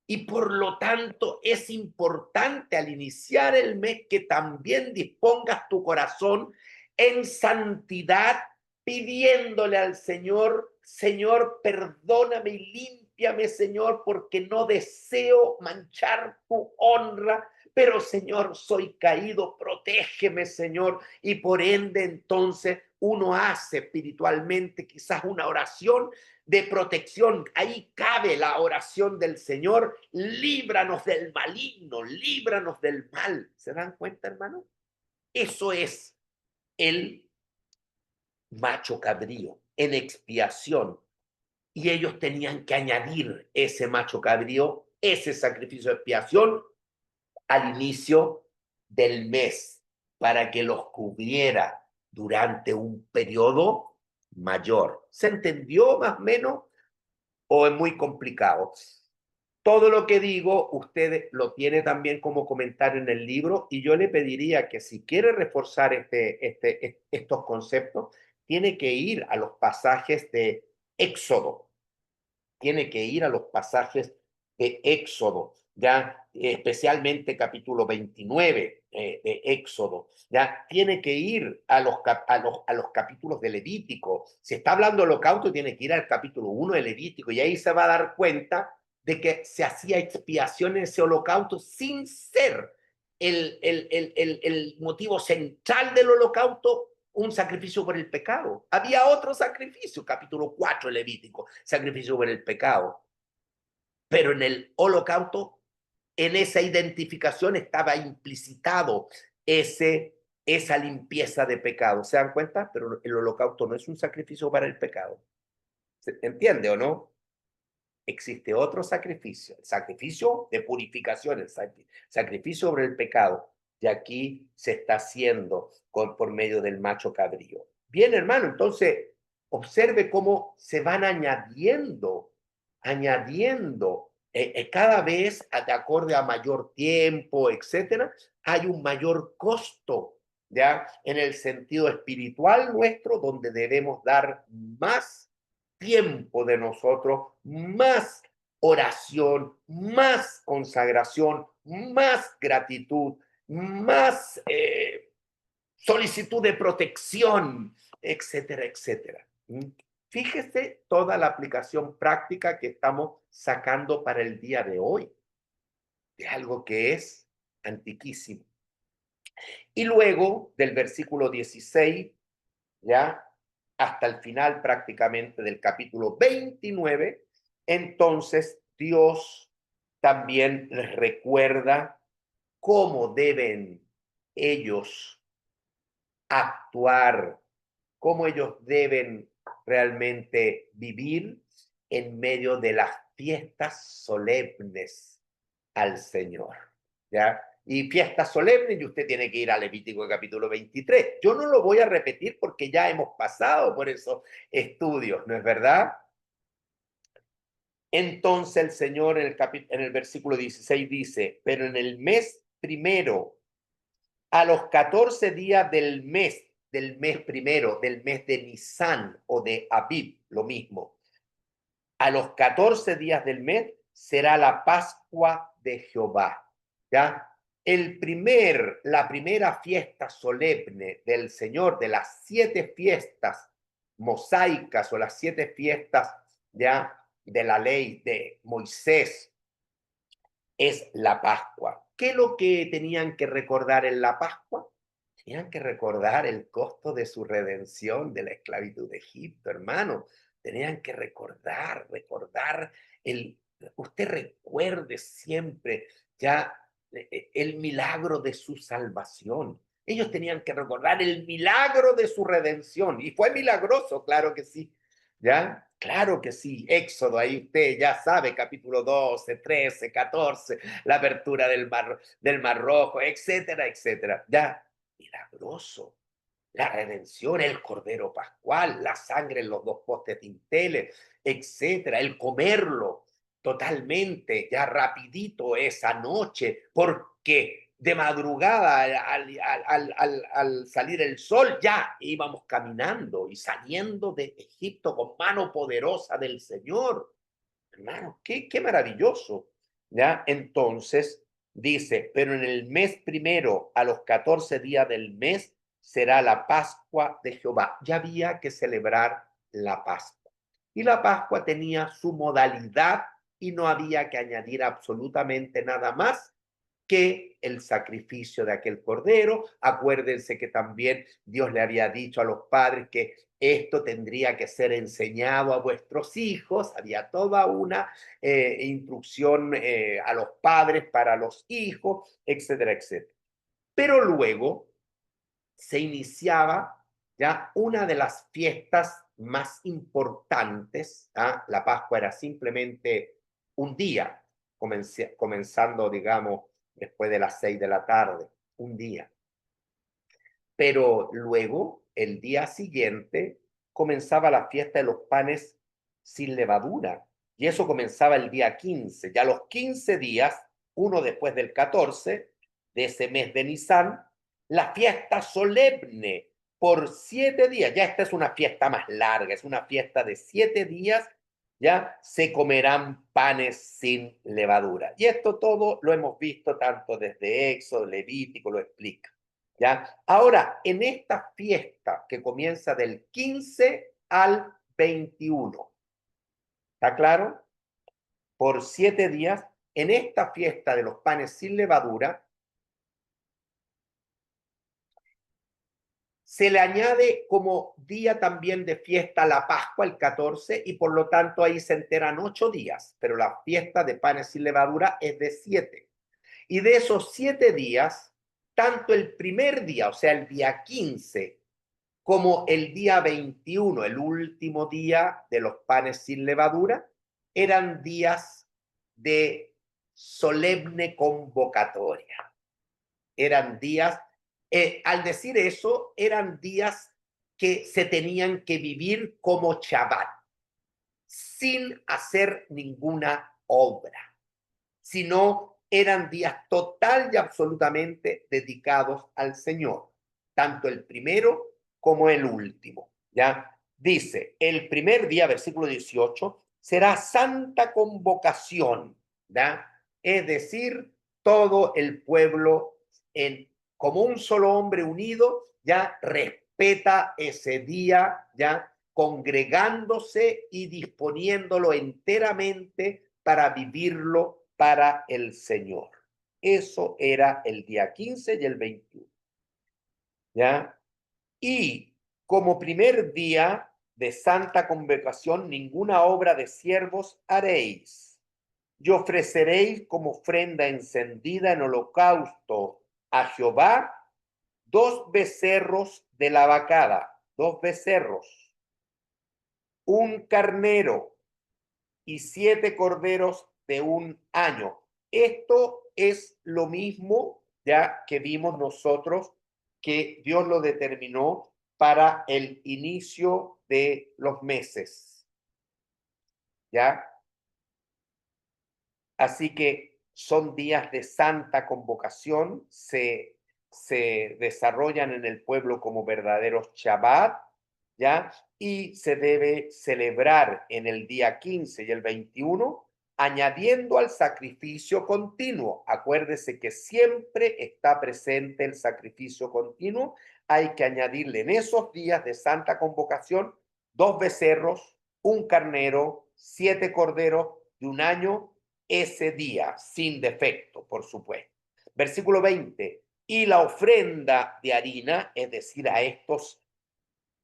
Y por lo tanto es importante al iniciar el mes que también dispongas tu corazón en santidad, pidiéndole al Señor, Señor, perdóname y límpiame, Señor, porque no deseo manchar tu honra, pero Señor, soy caído, protégeme, Señor, y por ende entonces uno hace espiritualmente quizás una oración de protección. Ahí cabe la oración del Señor, líbranos del maligno, líbranos del mal. ¿Se dan cuenta, hermano? Eso es el macho cabrío en expiación. Y ellos tenían que añadir ese macho cabrío, ese sacrificio de expiación al inicio del mes para que los cubriera durante un periodo mayor. ¿Se entendió más o menos o es muy complicado? Todo lo que digo, usted lo tiene también como comentario en el libro y yo le pediría que si quiere reforzar estos conceptos, tiene que ir a los pasajes de Éxodo, tiene que ir a los pasajes de Éxodo, ya especialmente capítulo 29 de Éxodo, ya tiene que ir a los capítulos de Levítico. Si está hablando de holocausto, tiene que ir al capítulo 1 de Levítico y ahí se va a dar cuenta de que se hacía expiación en ese holocausto sin ser el motivo central del holocausto un sacrificio por el pecado. Había otro sacrificio, capítulo 4 de Levítico, sacrificio por el pecado. Pero en el holocausto, en esa identificación estaba implicitado esa limpieza de pecado. ¿Se dan cuenta? Pero el holocausto no es un sacrificio para el pecado. ¿Se entiende o no? Existe otro sacrificio, el sacrificio de purificación, el sacrificio sobre el pecado. Y aquí se está haciendo por medio del macho cabrío. Bien, hermano, entonces observe cómo se van añadiendo cada vez de acorde a mayor tiempo, etcétera, hay un mayor costo, ¿ya? En el sentido espiritual nuestro, donde debemos dar más tiempo de nosotros, más oración, más consagración, más gratitud, más solicitud de protección, etcétera, etcétera. Fíjese toda la aplicación práctica que estamos sacando para el día de hoy, de algo que es antiquísimo. Y luego del versículo 16, ya hasta el final prácticamente del capítulo 29, entonces Dios también les recuerda cómo deben ellos actuar, cómo ellos deben realmente vivir en medio de las fiestas solemnes al Señor, ¿ya? Y fiesta solemne, y usted tiene que ir a Levítico capítulo 23. Yo no lo voy a repetir porque ya hemos pasado por esos estudios, ¿no es verdad? Entonces el Señor en el versículo 16 dice, pero en el mes primero, a los 14 días del mes primero, del mes de Nisan o de Abib, lo mismo, a los 14 días del mes será la Pascua de Jehová, ¿ya? La primera fiesta solemne del Señor, de las 7 fiestas mosaicas o las 7 fiestas, ¿ya? De la ley de Moisés, es la Pascua. ¿Qué es lo que tenían que recordar en la Pascua? Tenían que recordar el costo de su redención de la esclavitud de Egipto, hermano. Tenían que recordar el, usted recuerde siempre ya el milagro de su salvación. Ellos tenían que recordar el milagro de su redención. Y fue milagroso, claro que sí. ¿Ya? Claro que sí. Éxodo, ahí usted ya sabe, capítulo 12, 13, 14, la apertura del mar Rojo, etcétera, etcétera. Ya, milagroso. La redención, el cordero pascual, la sangre en los 2 postes dinteles, etcétera, el comerlo totalmente, ya rapidito esa noche, porque de madrugada al salir el sol ya íbamos caminando y saliendo de Egipto con mano poderosa del Señor. Hermano, qué maravilloso. ¿Ya? Entonces dice, pero en el mes primero, a los 14 días del mes, será la Pascua de Jehová. Ya había que celebrar la Pascua. Y la Pascua tenía su modalidad y no había que añadir absolutamente nada más que el sacrificio de aquel cordero. Acuérdense que también Dios le había dicho a los padres que esto tendría que ser enseñado a vuestros hijos. Había toda una instrucción a los padres para los hijos, etcétera, etcétera. Pero luego se iniciaba ya una de las fiestas más importantes. ¿Ah? La Pascua era simplemente un día, comenzando, digamos, después de las 6 de la tarde, un día. Pero luego, el día siguiente, comenzaba la fiesta de los panes sin levadura. Y eso comenzaba el día 15. Ya los 15 días, uno después del 14 de ese mes de Nisan, la fiesta solemne por 7 días. Ya esta es una fiesta más larga, es una fiesta de 7 días. Ya se comerán panes sin levadura. Y esto todo lo hemos visto tanto desde Éxodo, Levítico, lo explica. ¿Ya? Ahora, en esta fiesta que comienza del 15 al 21, ¿está claro? Por 7 días, en esta fiesta de los panes sin levadura, se le añade como día también de fiesta la Pascua, el 14, y por lo tanto ahí se enteran 8 días, pero la fiesta de panes sin levadura es de 7. Y de esos 7 días, tanto el primer día, o sea, el día 15, como el día 21, el último día de los panes sin levadura, eran días de solemne convocatoria. Eran días, al decir eso, eran días que se tenían que vivir como Shabbat, sin hacer ninguna obra, sino eran días total y absolutamente dedicados al Señor, tanto el primero como el último. ¿Ya? Dice, el primer día, versículo 18, será santa convocación, ¿ya? Es decir, todo el pueblo como un solo hombre unido, ya respeta ese día, ya congregándose y disponiéndolo enteramente para vivirlo para el Señor. Eso era el día 15 y el 21. ¿Ya? Y como primer día de santa convocación, ninguna obra de siervos haréis. Y ofreceréis como ofrenda encendida en holocausto a Jehová 2 becerros de la vacada, 2 becerros, un carnero y 7 corderos de un año. Esto es lo mismo ya que vimos nosotros que Dios lo determinó para el inicio de los meses, ¿ya? Así que son días de santa convocación, se desarrollan en el pueblo como verdaderos Shabbat, ¿ya? Y se debe celebrar en el día 15 y el 21, añadiendo al sacrificio continuo. Acuérdese que siempre está presente el sacrificio continuo. Hay que añadirle en esos días de santa convocación 2 becerros, un carnero, 7 corderos de un año ese día, sin defecto, por supuesto. Versículo 20. Y la ofrenda de harina, es decir, a estos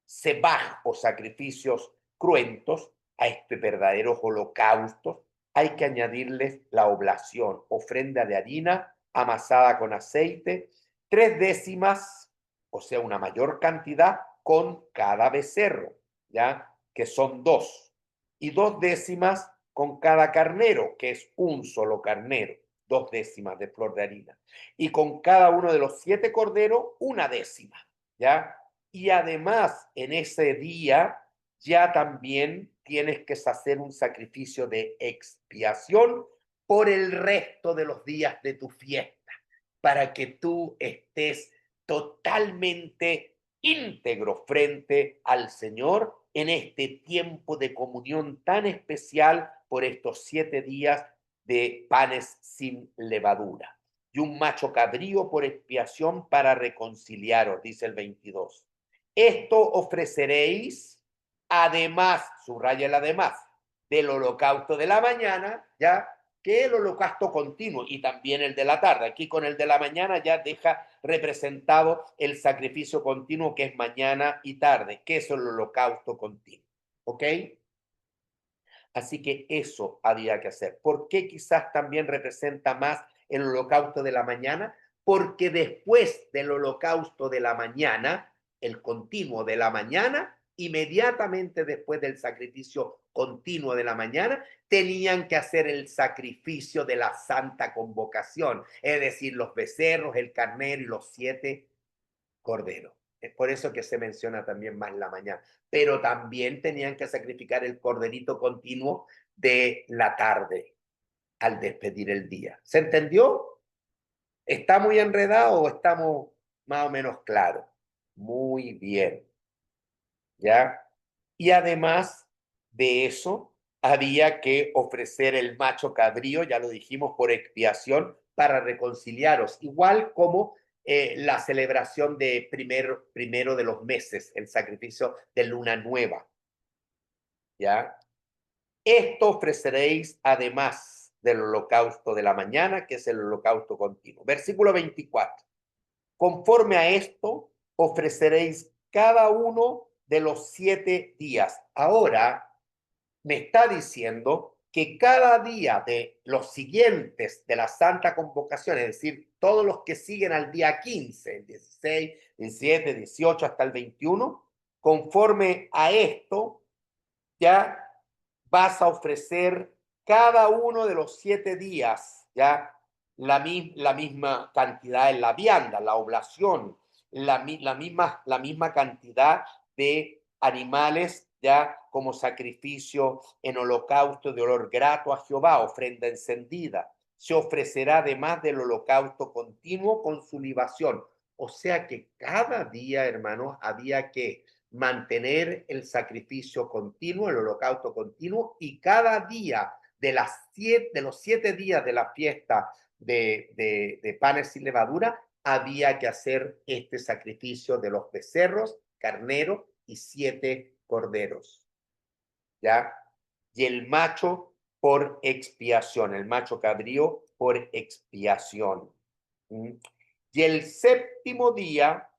sebaj o sacrificios cruentos, a estos verdaderos holocaustos, hay que añadirles la oblación, ofrenda de harina amasada con aceite, 3 décimas, o sea, una mayor cantidad con cada becerro, ¿ya? Que son 2, y 2 décimas con cada carnero, que es un solo carnero, 2 décimas de flor de harina, y con cada uno de los 7 corderos, 1 décima, ¿ya? Y además, en ese día ya también tienes que hacer un sacrificio de expiación por el resto de los días de tu fiesta, para que tú estés totalmente íntegro frente al Señor en este tiempo de comunión tan especial por estos 7 días de panes sin levadura. Y un macho cabrío por expiación para reconciliaros, dice el 22. Esto ofreceréis, además, subraya el además, del holocausto de la mañana, ya que el holocausto continuo y también el de la tarde. Aquí con el de la mañana ya deja representado el sacrificio continuo que es mañana y tarde, que es el holocausto continuo. ¿Ok? Así que eso había que hacer. ¿Por qué quizás también representa más el holocausto de la mañana? Porque después del holocausto de la mañana, el continuo de la mañana, inmediatamente después del sacrificio continuo de la mañana, tenían que hacer el sacrificio de la santa convocación, es decir, los becerros, el carnero y los 7 corderos. Es por eso que se menciona también más la mañana. Pero también tenían que sacrificar el corderito continuo de la tarde al despedir el día. ¿Se entendió? ¿Está muy enredado o estamos más o menos claros? Muy bien, ¿ya? Y además de eso, había que ofrecer el macho cabrío, ya lo dijimos, por expiación para reconciliaros, igual como la celebración de primero de los meses, el sacrificio de luna nueva, ¿ya? Esto ofreceréis además del holocausto de la mañana, que es el holocausto continuo. Versículo 24. Conforme a esto, ofreceréis cada uno de los 7 días. Ahora me está diciendo que cada día de los siguientes de la Santa Convocación, es decir, todos los que siguen al día 15, el 16, 17, 18 hasta el 21, conforme a esto, ya vas a ofrecer cada uno de los 7 días, ya la misma cantidad en la vianda, la oblación, la misma cantidad de animales ya como sacrificio en holocausto de olor grato a Jehová, ofrenda encendida. Se ofrecerá además del holocausto continuo con su libación. O sea que cada día, hermanos, había que mantener el sacrificio continuo, el holocausto continuo, y cada día de los 7 días de la fiesta de panes sin levadura, había que hacer este sacrificio de los becerros, carnero y 7 corderos, ¿ya? Y el macho por expiación, el macho cabrío por expiación. ¿Mm? Y el séptimo día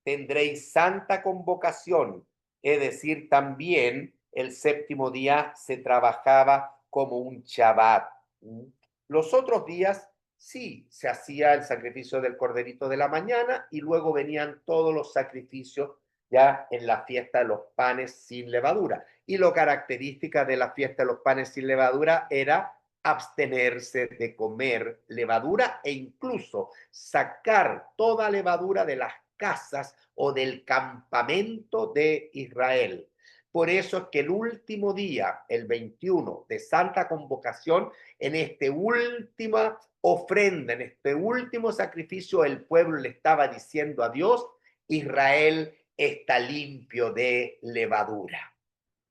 tendréis santa convocación, es decir, también el séptimo día se trabajaba como un Shabbat. ¿Mm? Los otros días sí se hacía el sacrificio del corderito de la mañana y luego venían todos los sacrificios ya en la fiesta de los panes sin levadura. Y lo característica de la fiesta de los panes sin levadura era abstenerse de comer levadura e incluso sacar toda levadura de las casas o del campamento de Israel. Por eso es que el último día, el 21 de Santa Convocación, en esta última ofrenda, en este último sacrificio, el pueblo le estaba diciendo a Dios: Israel está limpio de levadura.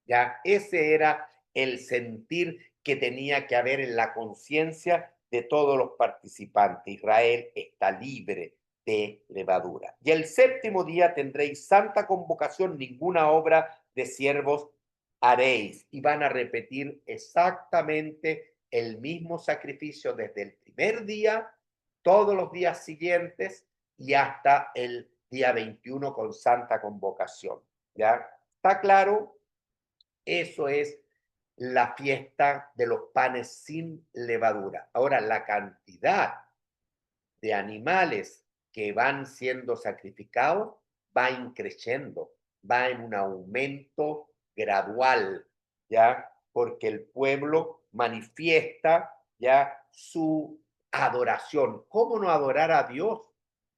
¿Ya? Ese era el sentir que tenía que haber en la conciencia de todos los participantes. Israel está libre de levadura. Y el séptimo día tendréis santa convocación, ninguna obra de siervos haréis. Y van a repetir exactamente el mismo sacrificio desde el primer día, todos los días siguientes y hasta el día 21 con santa convocación. ¿Ya? ¿Está claro? Eso es la fiesta de los panes sin levadura. Ahora, la cantidad de animales que van siendo sacrificados va increciendo, va en un aumento gradual, ¿ya? Porque el pueblo manifiesta ya su adoración. ¿Cómo no adorar a Dios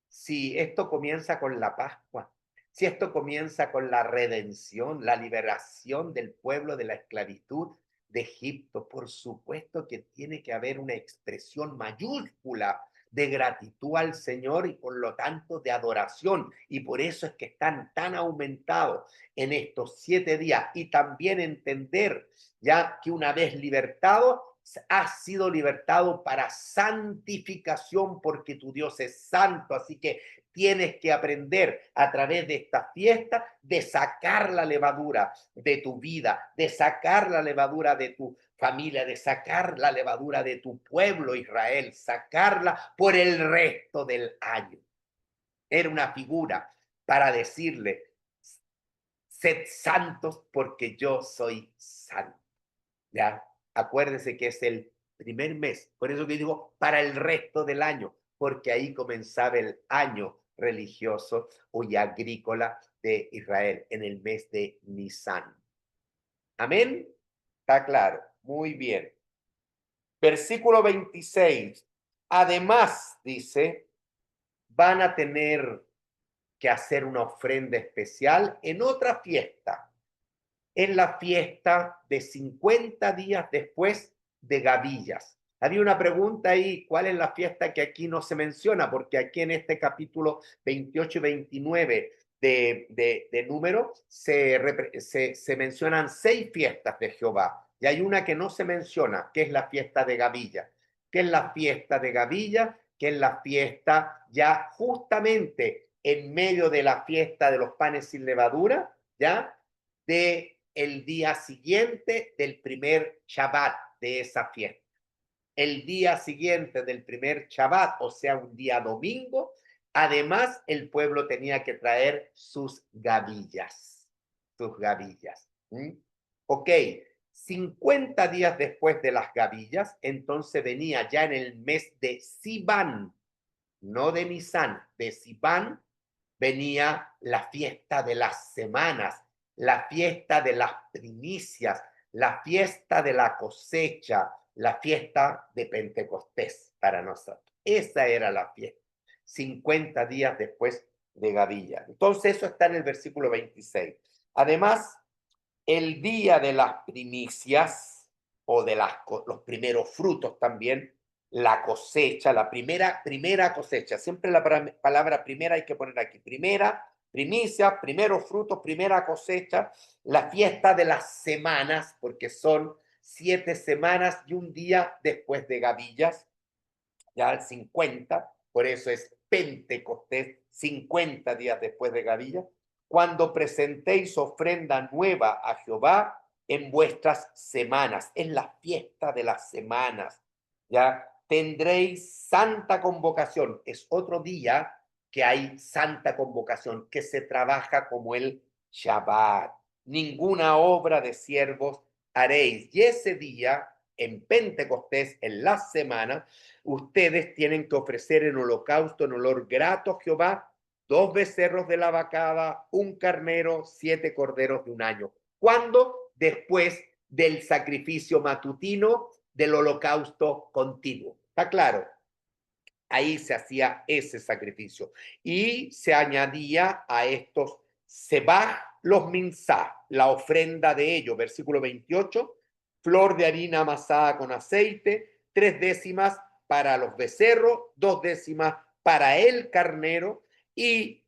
si esto comienza con la Pascua? Si esto comienza con la redención, la liberación del pueblo de la esclavitud de Egipto, por supuesto que tiene que haber una expresión mayúscula de gratitud al Señor y por lo tanto de adoración. Y por eso es que están tan aumentados en estos 7 días. Y también entender ya que una vez libertado, has sido libertado para santificación porque tu Dios es santo. Así que tienes que aprender a través de esta fiesta de sacar la levadura de tu vida, de sacar la levadura de tu familia, de sacar la levadura de tu pueblo Israel, sacarla por el resto del año. Era una figura para decirle: sed santos porque yo soy santo. ¿Ya? Acuérdese que es el primer mes, por eso que digo para el resto del año, porque ahí comenzaba el año religioso o agrícola de Israel, en el mes de Nisan. Amén. Está claro. Muy bien. Versículo 26. Además, dice, van a tener que hacer una ofrenda especial en otra fiesta, en la fiesta de 50 días después de Gavillas. Había una pregunta ahí: ¿cuál es la fiesta que aquí no se menciona? Porque aquí en este capítulo 28 y 29 de Número se mencionan 6 fiestas de Jehová. Y hay una que no se menciona, que es la fiesta de Gavilla. ¿Qué es la fiesta de Gavilla? Que es la fiesta ya justamente en medio de la fiesta de los panes sin levadura, ¿ya? De el día siguiente del primer Shabbat de esa fiesta. El día siguiente del primer Shabbat, o sea, un día domingo, además el pueblo tenía que traer sus gavillas. Sus gavillas. ¿Mm? Ok, 50 días después de las gavillas, entonces venía ya en el mes de Sivan, no de Nisan, de Sivan, venía la fiesta de las semanas, la fiesta de las primicias, la fiesta de la cosecha, la fiesta de Pentecostés para nosotros. Esa era la fiesta, 50 días después de Gavilla. Entonces eso está en el versículo 26. Además, el día de las primicias o de los primeros frutos también, la cosecha, la primera cosecha. Siempre la palabra primera hay que poner aquí. Primera, primicia, primeros frutos, primera cosecha. La fiesta de las semanas, porque son 7 semanas y un día después de Gavillas, ya al 50, por eso es Pentecostés, 50 días después de Gavillas. Cuando presentéis ofrenda nueva a Jehová en vuestras semanas, es la fiesta de las semanas, ya tendréis santa convocación. Es otro día que hay santa convocación, que se trabaja como el Shabbat. Ninguna obra de siervos haréis. Y ese día, en Pentecostés, en la semana, ustedes tienen que ofrecer en holocausto, en olor grato a Jehová, 2 becerros de la vacada, un carnero, 7 corderos de un año. ¿Cuándo? Después del sacrificio matutino del holocausto continuo. ¿Está claro? Ahí se hacía ese sacrificio. Y se añadía a estos sebaj los minsá, la ofrenda de ellos. Versículo 28, flor de harina amasada con aceite, 3 décimas para los becerros, 2 décimas para el carnero y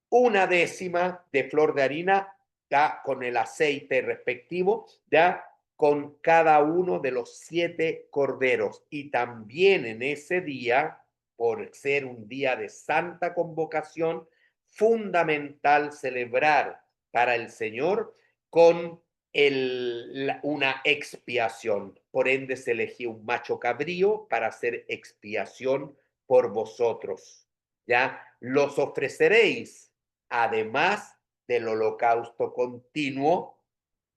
1 décima de flor de harina, ya con el aceite respectivo, ya con cada uno de los 7 corderos. Y también en ese día, por ser un día de santa convocación, fundamental celebrar para el Señor con una expiación. Por ende, se eligió un macho cabrío para hacer expiación por vosotros. Ya los ofreceréis además del holocausto continuo,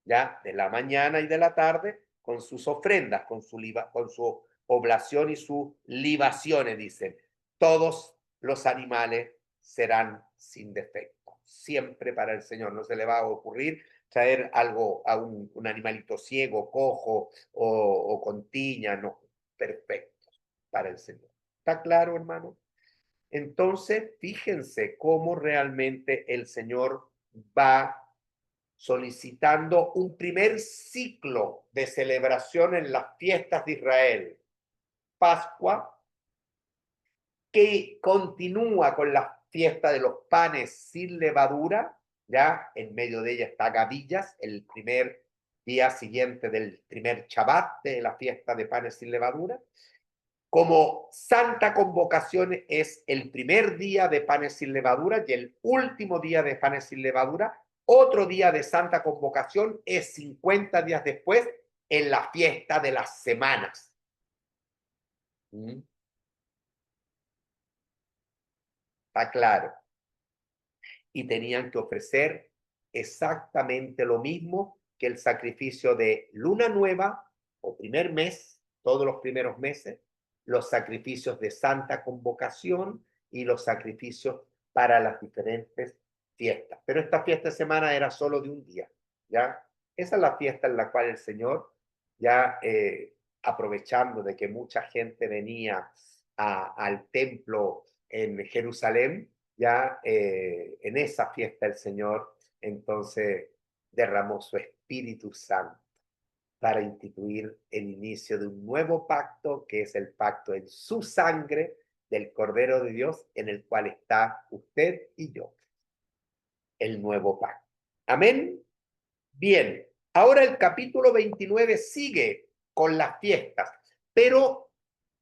ya de la mañana y de la tarde, con sus ofrendas, con su oblación y sus libaciones, dicen. Todos los animales serán sin defecto. Siempre para el Señor. No se le va a ocurrir traer algo a un animalito ciego, cojo o con tiña, no. Perfecto para el Señor. ¿Está claro, hermano? Entonces, fíjense cómo realmente el Señor va solicitando un primer ciclo de celebración en las fiestas de Israel. Pascua, que continúa con la fiesta de los panes sin levadura, ya en medio de ella está Gavillas, el primer día siguiente del primer Shabbat de la fiesta de panes sin levadura. Como santa convocación es el primer día de panes sin levadura y el último día de panes sin levadura. Otro día de santa convocación es 50 días después en la fiesta de las semanas. Está claro. Y tenían que ofrecer exactamente lo mismo que el sacrificio de luna nueva o primer mes, todos los primeros meses, los sacrificios de santa convocación y los sacrificios para las diferentes fiestas. Pero esta fiesta de semana era solo de un día, ¿ya? Esa es la fiesta en la cual el Señor, ya aprovechando de que mucha gente venía al templo en Jerusalén, ya en esa fiesta el Señor entonces derramó su Espíritu Santo para instituir el inicio de un nuevo pacto, que es el pacto en su sangre del Cordero de Dios, en el cual está usted y yo, el nuevo pacto. Amén. Bien, ahora el capítulo 29 sigue con las fiestas, pero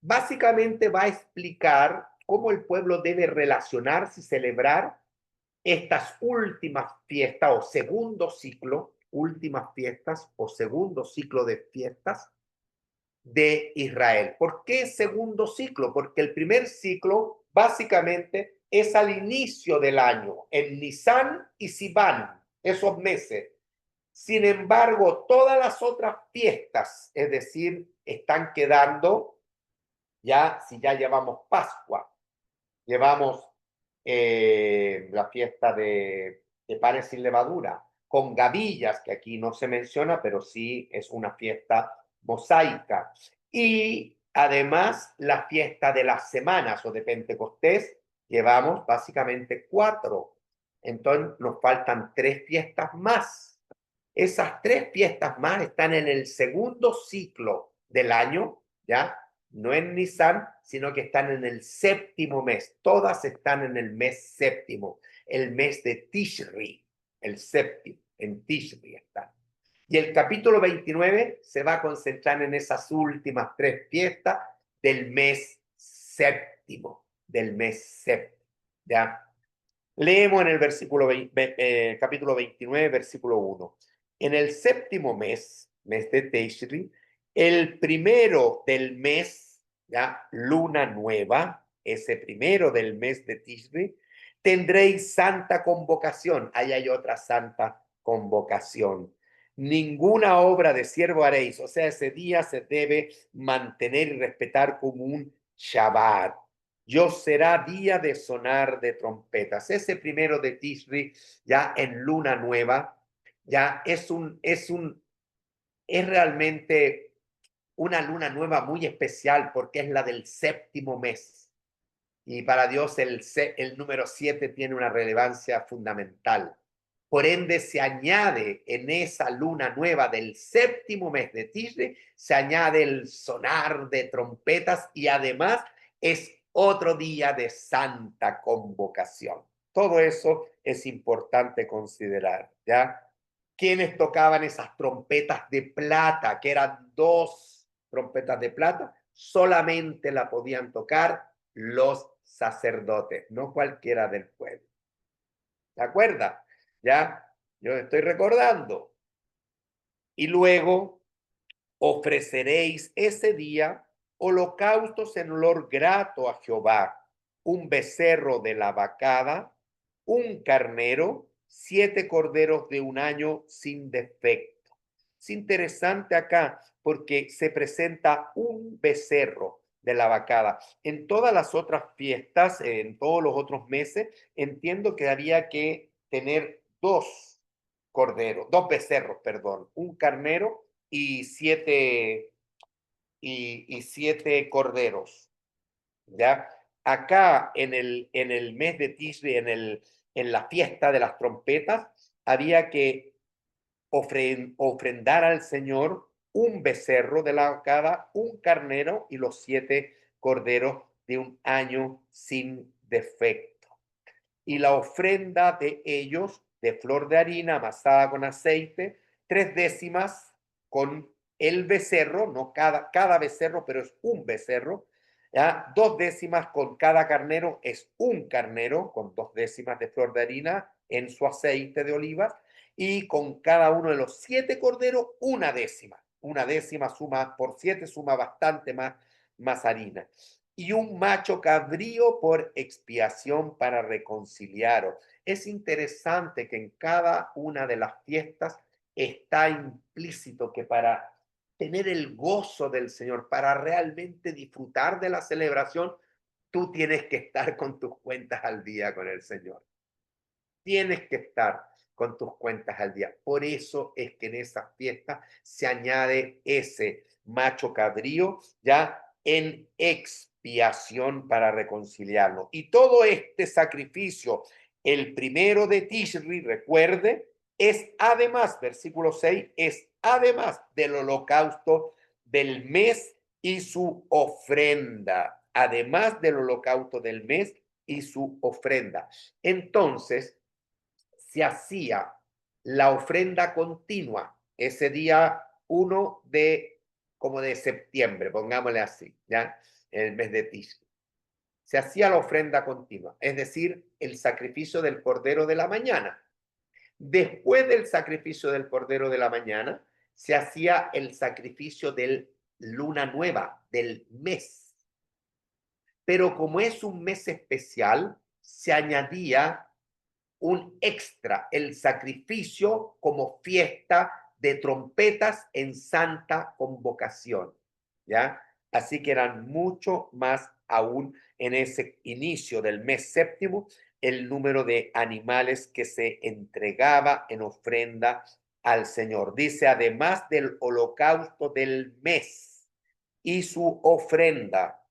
básicamente va a explicar cómo el pueblo debe relacionarse y celebrar estas últimas fiestas o segundo ciclo, últimas fiestas o segundo ciclo de fiestas de Israel. ¿Por qué segundo ciclo? Porque el primer ciclo básicamente es al inicio del año, en Nisan y Sivan, esos meses. Sin embargo, todas las otras fiestas, es decir, están quedando ya, si ya llevamos Pascua, llevamos la fiesta de panes sin levadura, con gavillas, que aquí no se menciona, pero sí es una fiesta mosaica. Y además la fiesta de las semanas o de Pentecostés, llevamos básicamente 4. Entonces nos faltan 3 fiestas más. Esas 3 fiestas más están en el segundo ciclo del año, ¿ya? No en Nisan, sino que están en el séptimo mes. Todas están en el mes séptimo, el mes de Tishri, el séptimo, en Tishri están. Y el capítulo 29 se va a concentrar en esas últimas 3 fiestas del mes séptimo, ¿ya? Leemos en el capítulo 29, versículo 1. En el séptimo mes, mes de Tishri, el primero del mes, ya, luna nueva, ese primero del mes de Tishri, tendréis santa convocación. Ahí hay otra santa convocación. Ninguna obra de siervo haréis, o sea, ese día se debe mantener y respetar como un Shabbat. Yo será día de sonar de trompetas. Ese primero de Tishri, ya en luna nueva, ya es realmente una luna nueva muy especial porque es la del séptimo mes. Y para Dios el número 7 tiene una relevancia fundamental. Por ende, se añade en esa luna nueva del séptimo mes de Tisri, se añade el sonar de trompetas y además es otro día de santa convocación. Todo eso es importante considerar, ¿ya? ¿Quiénes tocaban esas trompetas de plata, que eran dos trompetas de plata? Solamente la podían tocar los sacerdotes, no cualquiera del pueblo. ¿De acuerdo? Ya, yo estoy recordando. Y luego ofreceréis ese día holocaustos en olor grato a Jehová, un becerro de la vacada, un carnero, 7 corderos de un año sin defecto. Es interesante acá porque se presenta un becerro de la vacada. En todas las otras fiestas, en todos los otros meses, entiendo que había que tener dos becerros, perdón, un carnero y siete corderos, ¿ya? Acá en el mes de Tisri, en la fiesta de las trompetas, había que ofrendar al Señor un becerro de la vacada, un carnero y los 7 corderos de un año sin defecto. Y la ofrenda de ellos, de flor de harina amasada con aceite, 3 décimas con el becerro, no cada becerro, pero es un becerro, ¿ya? 2 décimas con cada carnero, es un carnero con 2 décimas de flor de harina en su aceite de olivas, y con cada uno de los 7 corderos, 1 décima. 1 décima suma por 7, suma bastante más harina. Y un macho cabrío por expiación para reconciliaros. Es interesante que en cada una de las fiestas está implícito que para tener el gozo del Señor, para realmente disfrutar de la celebración, tú tienes que estar con tus cuentas al día con el Señor. Tienes que estar con tus cuentas al día. Por eso es que en esas fiestas se añade ese macho cabrío ya en expiación para reconciliarnos. Y todo este sacrificio, el primero de Tishri, recuerde, es además, versículo 6, es además del holocausto del mes y su ofrenda. Además del holocausto del mes y su ofrenda. Entonces, se hacía la ofrenda continua ese día 1 como de septiembre, pongámosle así, ¿ya? En el mes de Tisri. Se hacía la ofrenda continua, es decir, el sacrificio del cordero de la mañana. Después del sacrificio del cordero de la mañana, se hacía el sacrificio del luna nueva, del mes. Pero como es un mes especial, se añadía un extra, el sacrificio como fiesta de trompetas en santa convocación, ¿ya? Así que eran mucho más aún en ese inicio del mes séptimo el número de animales que se entregaba en ofrenda al Señor. Dice, además del holocausto del mes y su ofrenda,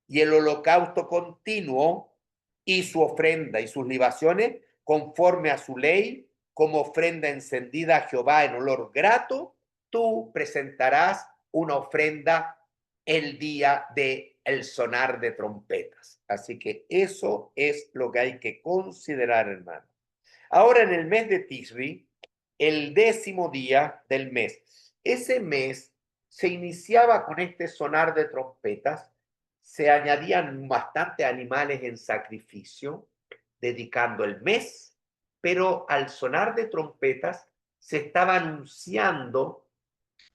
y el holocausto continuo y su ofrenda y sus libaciones, conforme a su ley, como ofrenda encendida a Jehová en olor grato, tú presentarás una ofrenda el día de el sonar de trompetas. Así que eso es lo que hay que considerar, hermano. Ahora en el mes de Tisri, el 10º día del mes, ese mes se iniciaba con este sonar de trompetas, se añadían bastante animales en sacrificio, dedicando el mes, pero al sonar de trompetas se estaba anunciando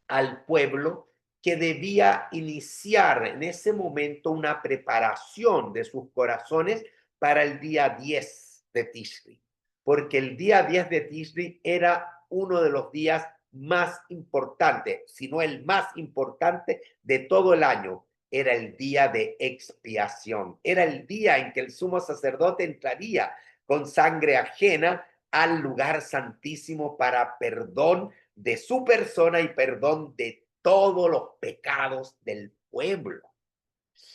al pueblo que debía iniciar en ese momento una preparación de sus corazones para el día 10 de Tishri, porque el día 10 de Tishri era uno de los días más importantes, si no el más importante de todo el año. Era el día de expiación, era el día en que el sumo sacerdote entraría con sangre ajena al lugar santísimo para perdón de su persona y perdón de todos los pecados del pueblo.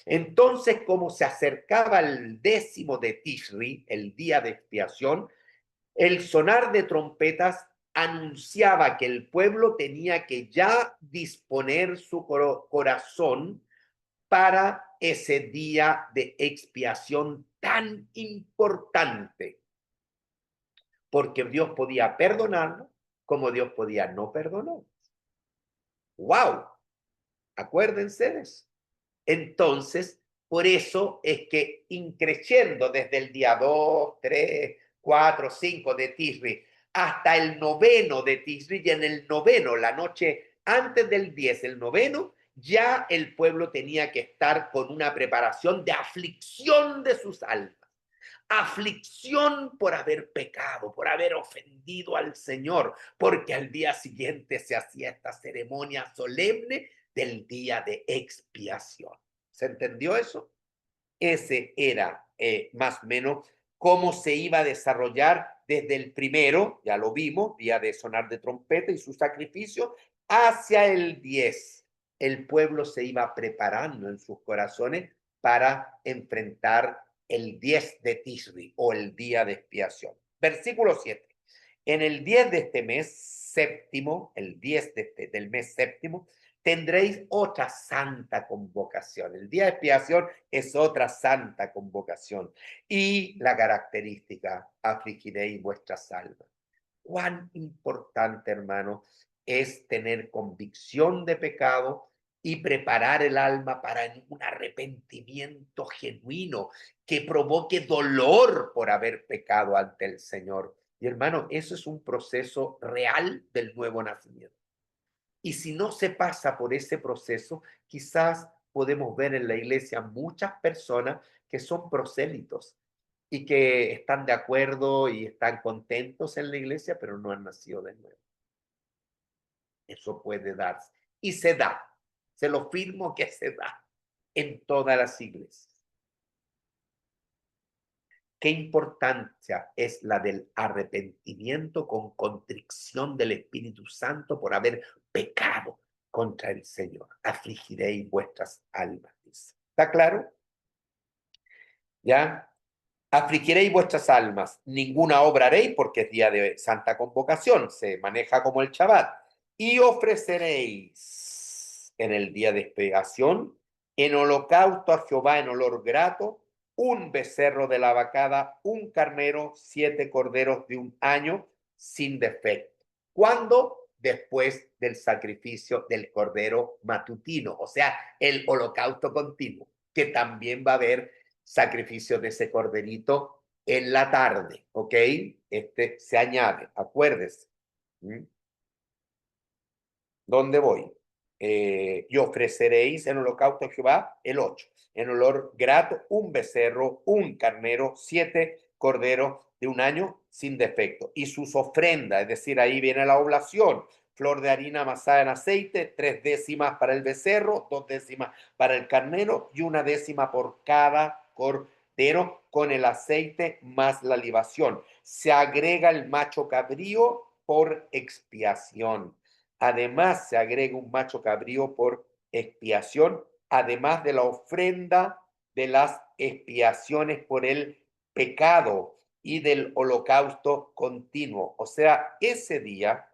Entonces, como se acercaba el 10º de Tishri, el día de expiación, el sonar de trompetas anunciaba que el pueblo tenía que ya disponer su corazón para ese día de expiación tan importante, porque Dios podía perdonarnos como Dios podía no perdonar. ¡Wow! Acuérdense de eso. Entonces, por eso es que increciendo desde el día 2, 3, 4, 5 de Tisri hasta el 9º de Tisri, y en el 9º, la noche antes del 10, el 9º, ya el pueblo tenía que estar con una preparación de aflicción de sus almas. Aflicción por haber pecado, por haber ofendido al Señor, porque al día siguiente se hacía esta ceremonia solemne del día de expiación. ¿Se entendió eso? Ese era más o menos cómo se iba a desarrollar desde el primero, ya lo vimos, día de sonar de trompeta y su sacrificio, hacia el 10. El pueblo se iba preparando en sus corazones para enfrentar el 10 de Tisri o el día de expiación. Versículo 7. En el 10 de este mes séptimo, el 10 del mes séptimo, tendréis otra santa convocación. El día de expiación es otra santa convocación. Y la característica, afligiréis vuestras almas. Cuán importante, hermano, es tener convicción de pecado y preparar el alma para un arrepentimiento genuino que provoque dolor por haber pecado ante el Señor. Y hermano, eso es un proceso real del nuevo nacimiento. Y si no se pasa por ese proceso, quizás podemos ver en la iglesia muchas personas que son prosélitos y que están de acuerdo y están contentos en la iglesia, pero no han nacido de nuevo. Eso puede darse. Y se da. Se lo firmo que se da en todas las iglesias. ¿Qué importancia es la del arrepentimiento con contrición del Espíritu Santo por haber pecado contra el Señor? Afligiréis vuestras almas, dice. ¿Está claro? ¿Ya? Afligiréis vuestras almas, ninguna obra haréis porque es día de santa convocación, se maneja como el Shabbat. Y ofreceréis en el día de expiación en holocausto a Jehová en olor grato un becerro de la vacada, un carnero, 7 corderos de un año sin defecto. ¿Cuándo? Después del sacrificio del cordero matutino, o sea, el holocausto continuo, que también va a haber sacrificio de ese corderito en la tarde, ¿ok? Este se añade, acuérdese. ¿Mm? ¿Dónde voy? Y ofreceréis en holocausto a Jehová el 8, en olor grato, un becerro, un carnero, 7 corderos de un año sin defecto. Y sus ofrendas, es decir, ahí viene la oblación, flor de harina amasada en aceite, 3 décimas para el becerro, 2 décimas para el carnero y 1 décima por cada cordero con el aceite más la libación. Se agrega el macho cabrío por expiación. Además, se agrega un macho cabrío por expiación, además de la ofrenda de las expiaciones por el pecado y del holocausto continuo. O sea, ese día,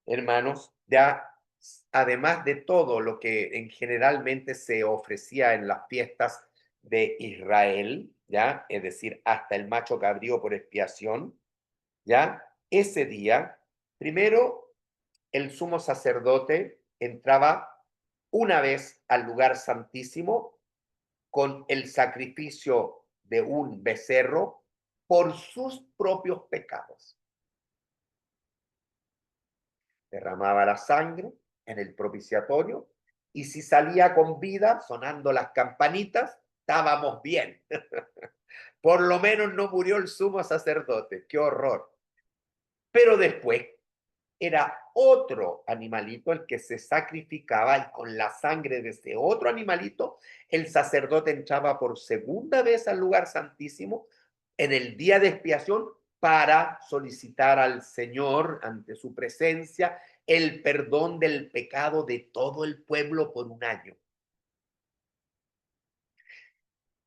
hermanos, ya además de todo lo que generalmente se ofrecía en las fiestas de Israel, ¿ya? Es decir, hasta el macho cabrío por expiación, ¿ya? Ese día, primero el sumo sacerdote entraba una vez al lugar santísimo con el sacrificio de un becerro por sus propios pecados. Derramaba la sangre en el propiciatorio y si salía con vida, sonando las campanitas, estábamos bien. Por lo menos no murió el sumo sacerdote. ¡Qué horror! Pero después era otro animalito el que se sacrificaba y con la sangre de ese otro animalito el sacerdote entraba por segunda vez al lugar santísimo en el día de expiación para solicitar al Señor ante su presencia el perdón del pecado de todo el pueblo por un año.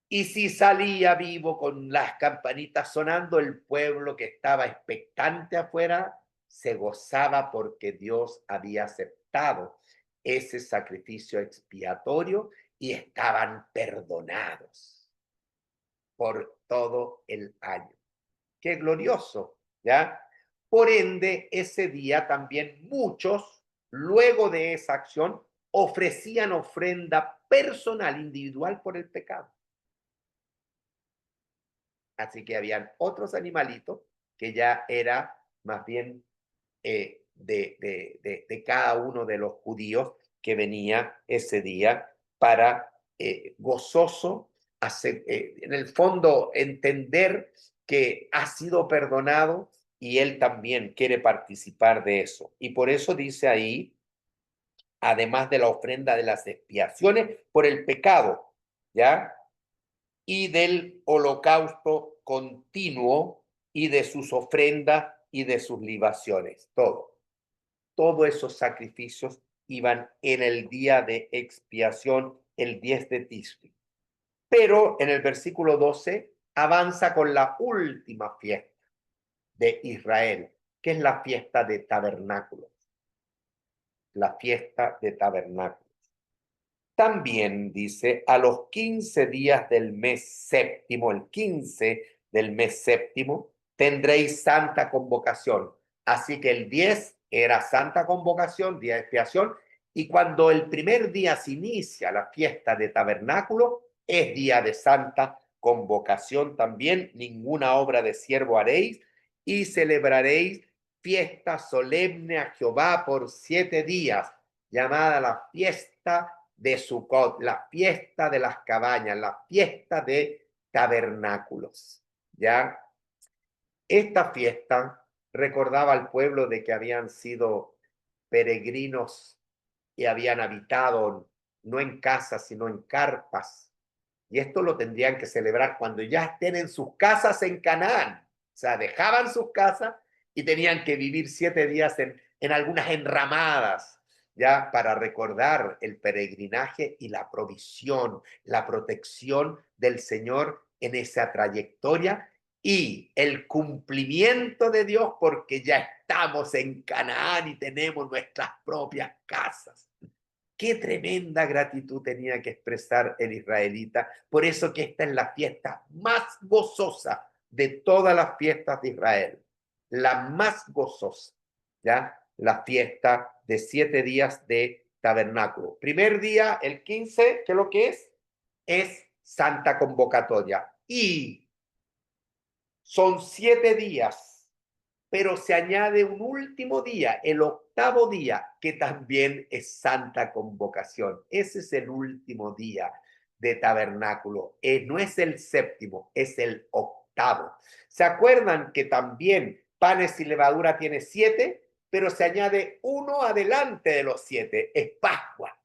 Y si salía vivo con las campanitas sonando, el pueblo que estaba expectante afuera se gozaba porque Dios había aceptado ese sacrificio expiatorio y estaban perdonados por todo el año. ¡Qué glorioso! ¿Ya? Por ende, ese día también muchos, luego de esa acción, ofrecían ofrenda personal, individual por el pecado. Así que habían otros animalitos que ya era más bien de cada uno de los judíos que venía ese día para gozoso, hacer, en el fondo entender que ha sido perdonado y él también quiere participar de eso. Y por eso dice ahí, además de la ofrenda de las expiaciones por el pecado, ¿ya? Y del holocausto continuo y de sus ofrendas y de sus libaciones, todo. Todos esos sacrificios iban en el día de expiación, el 10 de Tisri. Pero en el versículo 12 avanza con la última fiesta de Israel, que es la fiesta de tabernáculos. La fiesta de tabernáculos. También dice, a los 15 días del mes séptimo, el 15 del mes séptimo, tendréis santa convocación. Así que el 10 era santa convocación, día de expiación, y cuando el primer día se inicia la fiesta de tabernáculo, es día de santa convocación también, ninguna obra de siervo haréis, y celebraréis fiesta solemne a Jehová por 7 días, llamada la fiesta de Sucot, la fiesta de las cabañas, la fiesta de tabernáculos. ¿Ya? Esta fiesta recordaba al pueblo de que habían sido peregrinos y habían habitado no en casas, sino en carpas. Y esto lo tendrían que celebrar cuando ya estén en sus casas en Canaán. O sea, dejaban sus casas y tenían que vivir 7 días en algunas enramadas, ya para recordar el peregrinaje y la provisión, la protección del Señor en esa trayectoria y el cumplimiento de Dios porque ya estamos en Canaán y tenemos nuestras propias casas. Qué tremenda gratitud tenía que expresar el israelita. Por eso que esta es la fiesta más gozosa de todas las fiestas de Israel. La más gozosa, ¿ya? La fiesta de 7 días de tabernáculo. Primer día, el 15, ¿qué es lo que es? Es Santa Convocatoria. Y son 7 días, pero se añade un último día, el octavo día, que también es Santa Convocación. Ese es el último día de tabernáculo. No es el séptimo, es el octavo. ¿Se acuerdan que también panes y levadura tiene 7? Pero se añade uno adelante de los 7, es Pascua.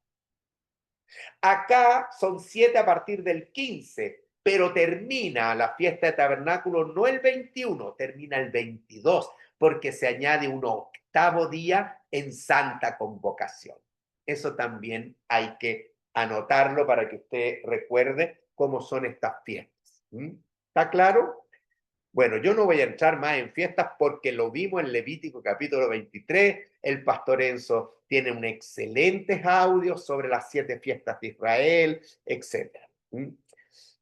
Acá son 7 a partir del 15, pero termina la fiesta de tabernáculo no el 21, termina el 22, porque se añade un octavo día en santa convocación. Eso también hay que anotarlo para que usted recuerde cómo son estas fiestas. ¿Está claro? Bueno, yo no voy a entrar más en fiestas porque lo vimos en Levítico capítulo 23. El pastor Enzo tiene un excelente audio sobre las 7 fiestas de Israel, etc.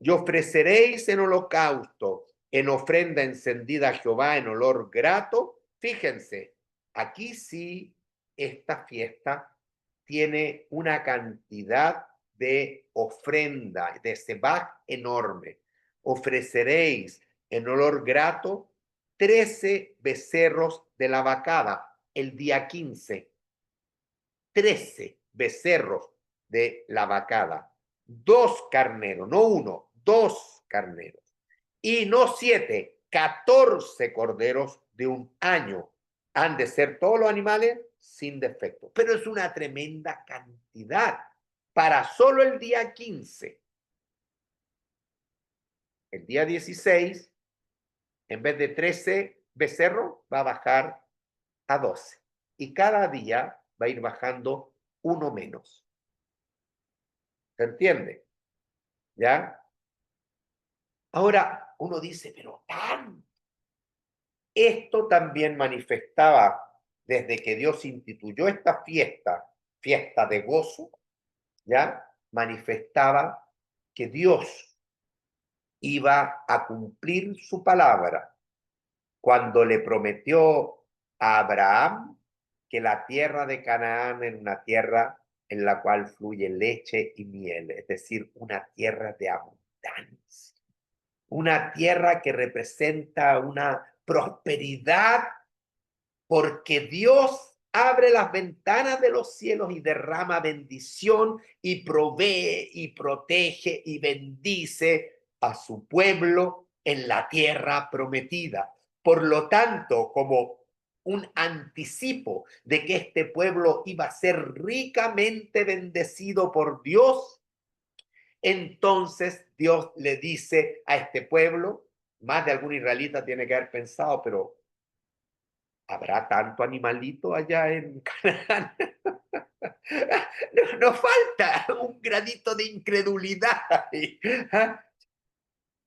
Y ofreceréis en holocausto, en ofrenda encendida a Jehová, en olor grato. Fíjense, aquí sí, esta fiesta tiene una cantidad de ofrenda, de sebach enorme. Ofreceréis en olor grato 13 becerros de la vacada el día 15. 13 becerros de la vacada. 2 carneros, no uno, 2 carneros. Y no 7, 14 corderos de un año. Han de ser todos los animales sin defecto. Pero es una tremenda cantidad para solo el día 15. El día 16, en vez de 13 becerros, va a bajar a 12. y cada día va a ir bajando uno menos. ¿Se entiende? ¿Ya? Ahora uno dice, pero tan. Esto también manifestaba desde que Dios instituyó esta fiesta, fiesta de gozo, ¿ya? Manifestaba que Dios iba a cumplir su palabra cuando le prometió a Abraham que la tierra de Canaán era una tierra en la cual fluye leche y miel, es decir, una tierra de abundancia, una tierra que representa una prosperidad porque Dios abre las ventanas de los cielos y derrama bendición y provee y protege y bendice a su pueblo en la tierra prometida. Por lo tanto, como un anticipo de que este pueblo iba a ser ricamente bendecido por Dios, entonces Dios le dice a este pueblo, más de algún israelita tiene que haber pensado, pero ¿habrá tanto animalito allá en Canaán? Nos falta un granito de incredulidad. ¿Ah?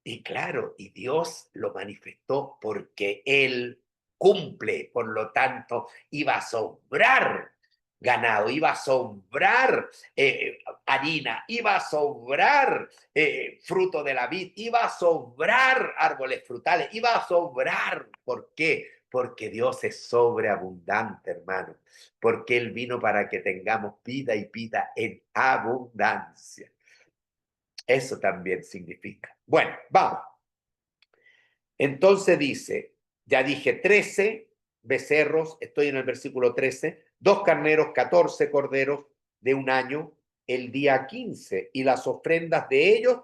Y claro, y Dios lo manifestó porque Él cumple, por lo tanto, iba a sobrar ganado, iba a sobrar harina, iba a sobrar fruto de la vid, iba a sobrar árboles frutales, iba a sobrar. ¿Por qué? Porque Dios es sobreabundante, hermano, porque Él vino para que tengamos vida y vida en abundancia. Eso también significa. Bueno, vamos. Entonces dice, ya dije 13 becerros, estoy en el versículo 13, 2 carneros, 14 corderos de un año, el día 15, y las ofrendas de ellos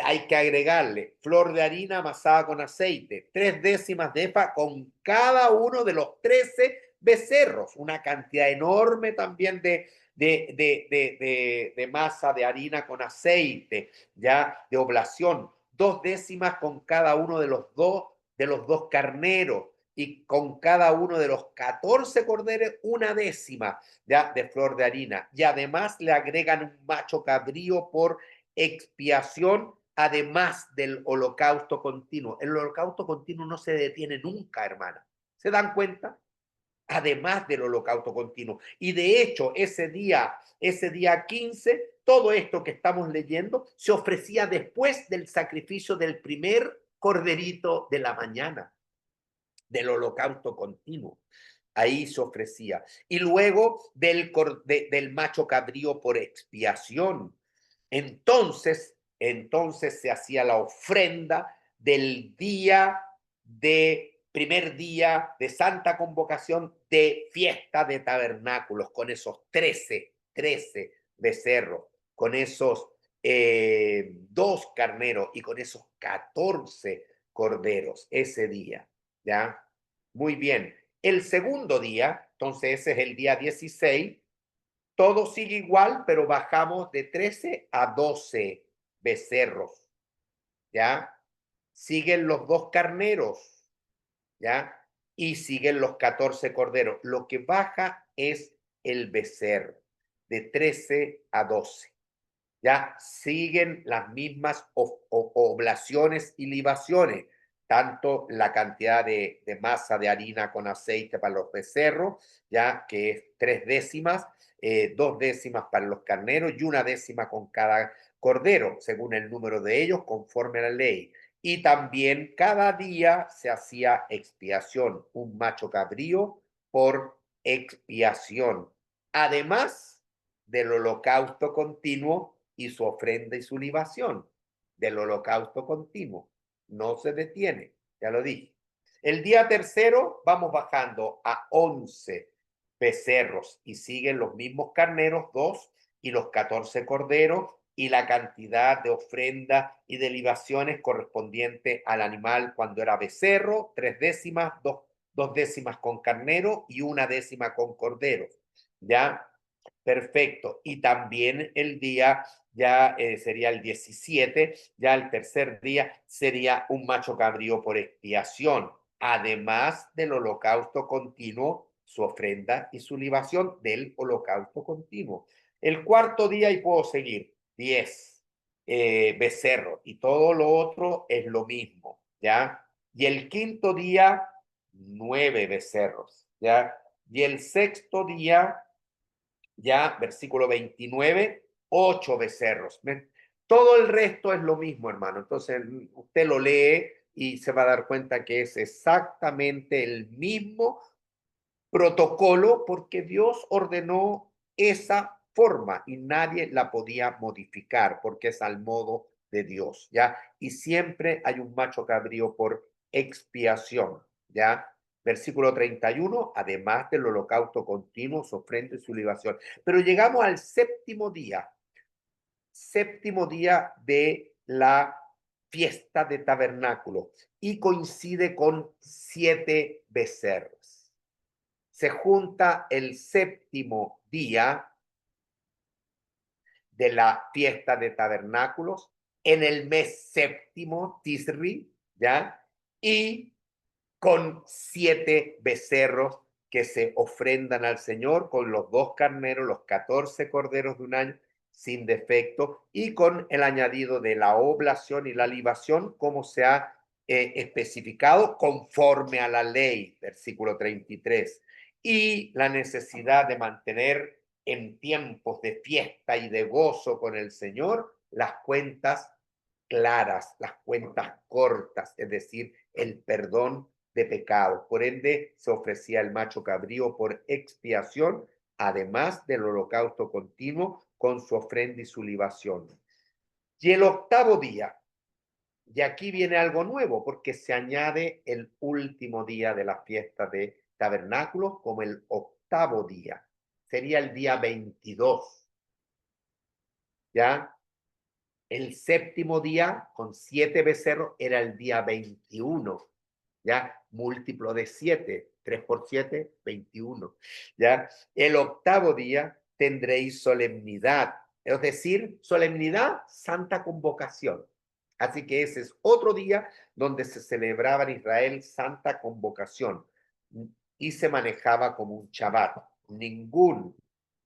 hay que agregarle flor de harina amasada con aceite, 3/10 de efa con cada uno de los 13 becerros, una cantidad enorme también de masa de harina con aceite, ya de oblación, 2/10 con cada uno de los dos carneros y con cada uno de los 14 corderos 1/10 ya de flor de harina. Y además le agregan un macho cabrío por expiación, además del holocausto continuo. El holocausto continuo no se detiene nunca, hermano. ¿Se dan cuenta? Además del holocausto continuo. Y de hecho, ese día 15, todo esto que estamos leyendo se ofrecía después del sacrificio del primer corderito de la mañana, del holocausto continuo. Ahí se ofrecía. Y luego del macho cabrío por expiación. Entonces se hacía la ofrenda del primer día de Santa Convocación de fiesta de tabernáculos, con esos 13 becerros, con esos 2 carneros y con esos 14 corderos ese día, ¿ya? Muy bien. El segundo día, entonces ese es el día 16, todo sigue igual, pero bajamos de 13 a 12 becerros, ¿ya? Siguen los 2 carneros, ¿ya? Y siguen los 14 corderos. Lo que baja es el becerro, de 13 a 12. Ya siguen las mismas oblaciones y libaciones, tanto la cantidad de masa de harina con aceite para los becerros, ya que es 3/10, 2/10 para los carneros y 1/10 con cada cordero, según el número de ellos, conforme a la ley. Y también cada día se hacía expiación, un macho cabrío por expiación. Además del holocausto continuo y su ofrenda y su libación, del holocausto continuo. No se detiene, ya lo dije. El día tercero vamos bajando a 11 becerros y siguen los mismos carneros, 2, y los 14 corderos, y la cantidad de ofrenda y de libaciones correspondiente al animal cuando era becerro, 3/10, 2/10 con carnero y 1/10 con cordero. ¿Ya? Perfecto. Y también el día ya sería el 17, ya el tercer día sería un macho cabrío por expiación, además del holocausto continuo su ofrenda y su libación del holocausto continuo. El cuarto día, y puedo seguir, 10 becerros, y todo lo otro es lo mismo, ¿ya? Y el quinto día, 9 becerros, ¿ya? Y el sexto día, ya, versículo 29, 8 becerros. Todo el resto es lo mismo, hermano. Entonces, usted lo lee y se va a dar cuenta que es exactamente el mismo protocolo porque Dios ordenó esa forma y nadie la podía modificar porque es al modo de Dios, ¿ya? Y siempre hay un macho cabrío por expiación, ¿ya? Versículo 31, además del holocausto continuo, su ofrenda y su libación. Pero llegamos al séptimo día de la fiesta de tabernáculo y coincide con 7 becerros. Se junta el séptimo día de la fiesta de tabernáculos en el mes séptimo, Tisri, ¿ya? Y con 7 becerros que se ofrendan al Señor, con los 2 carneros, los 14 corderos de un año sin defecto, y con el añadido de la oblación y la libación, como se ha especificado conforme a la ley, versículo 33, y la necesidad de mantener en tiempos de fiesta y de gozo con el Señor las cuentas claras, las cuentas cortas, es decir, el perdón de pecados. Por ende, se ofrecía el macho cabrío por expiación, además del holocausto continuo con su ofrenda y su libación. Y el octavo día, y aquí viene algo nuevo, porque se añade el último día de la fiesta de tabernáculos como el octavo día. Sería el día 22, ¿ya? El séptimo día, con 7 becerros, era el día 21, ¿ya? Múltiplo de 7, 3 por 7, 21, ¿ya? El octavo día tendréis solemnidad, es decir, solemnidad, santa convocación. Así que ese es otro día donde se celebraba en Israel santa convocación y se manejaba como un Shabbat.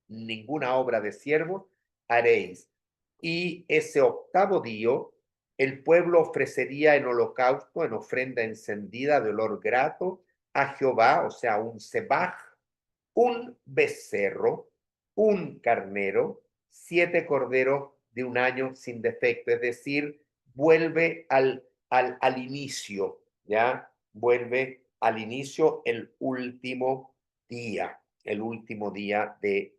Ninguna obra de siervos haréis. Y ese octavo día, el pueblo ofrecería en holocausto, en ofrenda encendida de olor grato a Jehová, o sea, un sebaj, un becerro, un carnero, 7 corderos de un año sin defecto, es decir, vuelve al inicio, ¿ya? Vuelve al inicio el último día de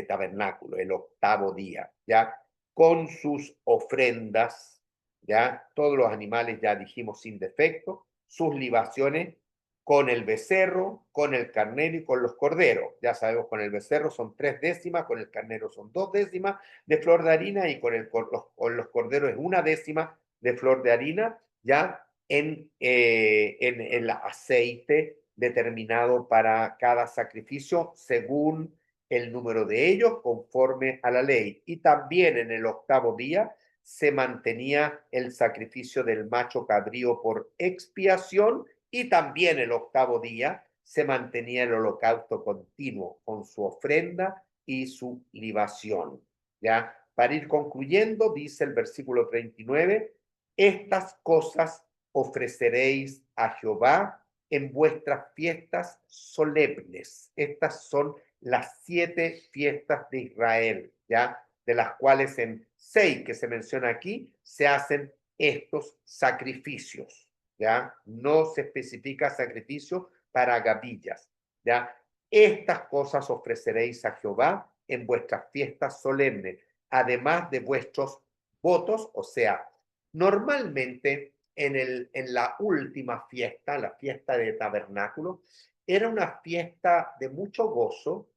tabernáculo, el octavo día, ¿ya? Con sus ofrendas, ¿ya? Todos los animales ya dijimos sin defecto, sus libaciones con el becerro, con el carnero y con los corderos. Ya sabemos, con el becerro son 3 décimas, con el carnero son 2 décimas de flor de harina y con los corderos es 1 décima de flor de harina, ya en el aceite determinado para cada sacrificio según el número de ellos conforme a la ley. Y también en el octavo día se mantenía el sacrificio del macho cabrío por expiación y también el octavo día se mantenía el holocausto continuo con su ofrenda y su libación. ¿Ya? Para ir concluyendo, dice el versículo 39, estas cosas ofreceréis a Jehová en vuestras fiestas solemnes. Estas son las 7 fiestas de Israel, ¿ya? De las cuales en 6 que se menciona aquí se hacen estos sacrificios, ¿ya? No se especifica sacrificio para gavillas, ¿ya? Estas cosas ofreceréis a Jehová en vuestras fiestas solemnes, además de vuestros votos, o sea, normalmente en la última fiesta, la fiesta de tabernáculo, era una fiesta de mucho gozo,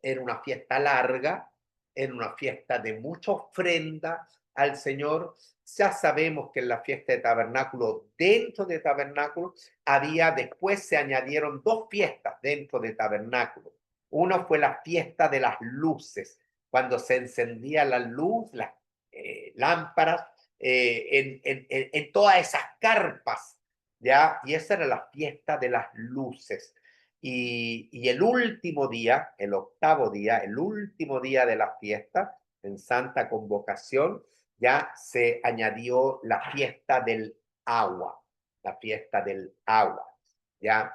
era una fiesta larga, era una fiesta de mucha ofrenda al Señor. Ya sabemos que en la fiesta de tabernáculo, dentro de tabernáculo, después se añadieron 2 fiestas dentro de tabernáculo. Una fue la fiesta de las luces, cuando se encendía la luz, las lámparas, en todas esas carpas, ¿ya? Y esa era la fiesta de las luces. Y el último día, el octavo día, el último día de la fiesta, en Santa Convocación, ya se añadió la fiesta del agua, la fiesta del agua. Ya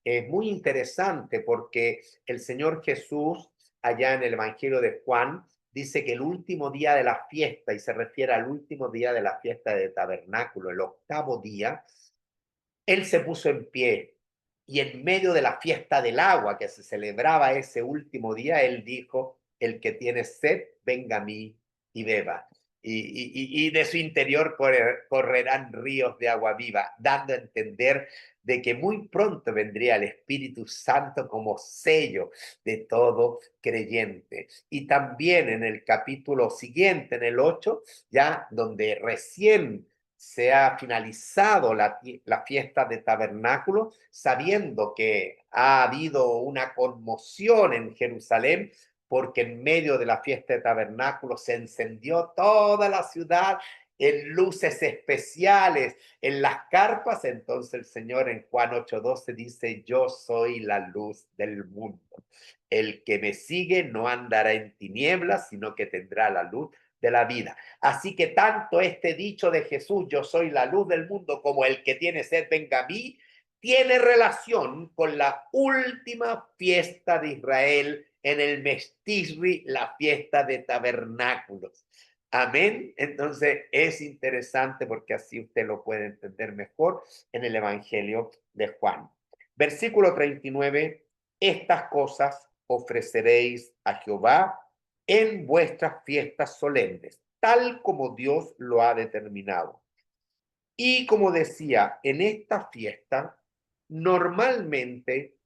es muy interesante porque el Señor Jesús, allá en el Evangelio de Juan, dice que el último día de la fiesta, y se refiere al último día de la fiesta de tabernáculo, el octavo día, él se puso en pie y en medio de la fiesta del agua que se celebraba ese último día, él dijo, el que tiene sed, venga a mí y beba. Y de su interior correrán ríos de agua viva, dando a entender de que muy pronto vendría el Espíritu Santo como sello de todo creyente. Y también en el capítulo siguiente, en el 8, ya donde recién se ha finalizado la fiesta de tabernáculo, sabiendo que ha habido una conmoción en Jerusalén, porque en medio de la fiesta de tabernáculo se encendió toda la ciudad en luces especiales, en las carpas. Entonces el Señor en Juan 8:12 dice, yo soy la luz del mundo. El que me sigue no andará en tinieblas, sino que tendrá la luz de la vida. Así que tanto este dicho de Jesús, yo soy la luz del mundo, como el que tiene sed, venga a mí, tiene relación con la última fiesta de Israel en el mes Tisri, la fiesta de tabernáculos. Amén. Entonces es interesante porque así usted lo puede entender mejor en el Evangelio de Juan. Versículo 39, estas cosas ofreceréis a Jehová en vuestras fiestas solemnes, tal como Dios lo ha determinado. Y como decía, en esta fiesta normalmente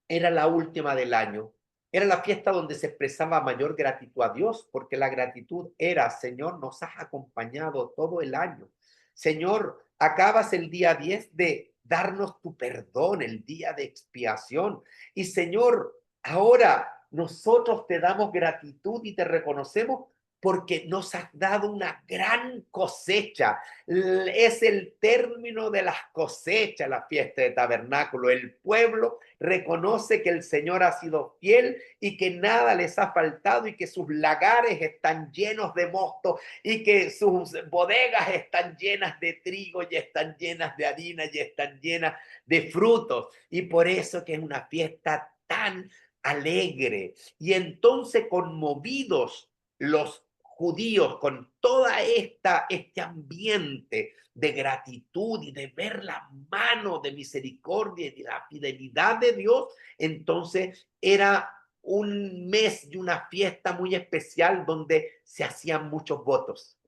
era la última del año, era la fiesta donde se expresaba mayor gratitud a Dios, porque la gratitud era, Señor, nos has acompañado todo el año. Señor, acabas el día 10 de darnos tu perdón, el día de expiación. Y Señor, ahora nosotros te damos gratitud y te reconocemos porque nos has dado una gran cosecha. Es el término de las cosechas, la fiesta de tabernáculo. El pueblo reconoce que el Señor ha sido fiel y que nada les ha faltado y que sus lagares están llenos de mosto y que sus bodegas están llenas de trigo y están llenas de harina y están llenas de frutos. Y por eso que es una fiesta tan alegre. Y entonces conmovidos los judíos con toda este ambiente de gratitud y de ver la mano de misericordia y de la fidelidad de Dios, entonces era un mes y una fiesta muy especial donde se hacían muchos votos.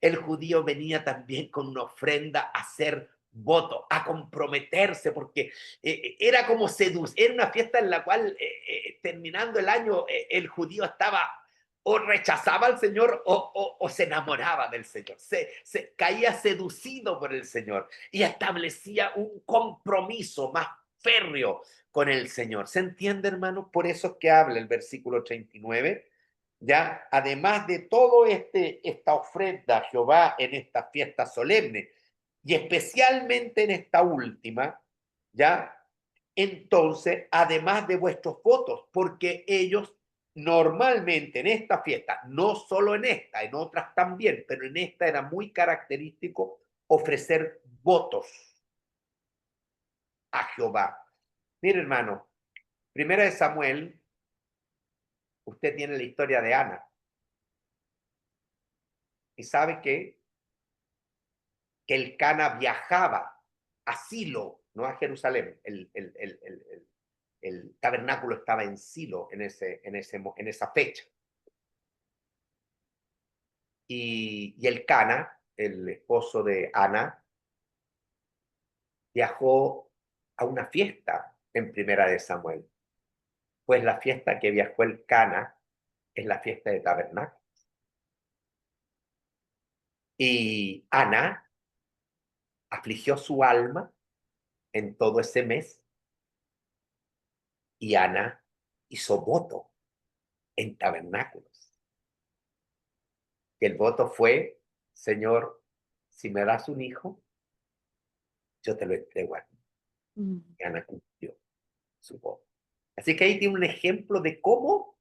El judío venía también con una ofrenda a hacer voto, a comprometerse, porque era como seducir, era una fiesta en la cual terminando el año el judío estaba o rechazaba al Señor o se enamoraba del Señor, se caía seducido por el Señor y establecía un compromiso más férreo con el Señor. ¿Se entiende, hermano? Por eso es que habla el versículo 39, ya, además de todo esta ofrenda a Jehová en esta fiesta solemne y especialmente en esta última, ya, entonces, además de vuestros votos, porque ellos normalmente en esta fiesta, no solo en esta, en otras también, pero en esta era muy característico ofrecer votos a Jehová. Mire, hermano, primera de Samuel, usted tiene la historia de Ana y sabe que el Cana viajaba a Silo, no a Jerusalén. El tabernáculo estaba en Silo en esa fecha. Y el Cana, el esposo de Ana, viajó a una fiesta en Primera de Samuel. Pues la fiesta que viajó el Cana es la fiesta de tabernáculo. Y Ana afligió su alma en todo ese mes y Ana hizo voto en tabernáculos. Y el voto fue, Señor, si me das un hijo, yo te lo entrego a ti. Mm. Y Ana cumplió su voto. Así que ahí tiene un ejemplo de cómo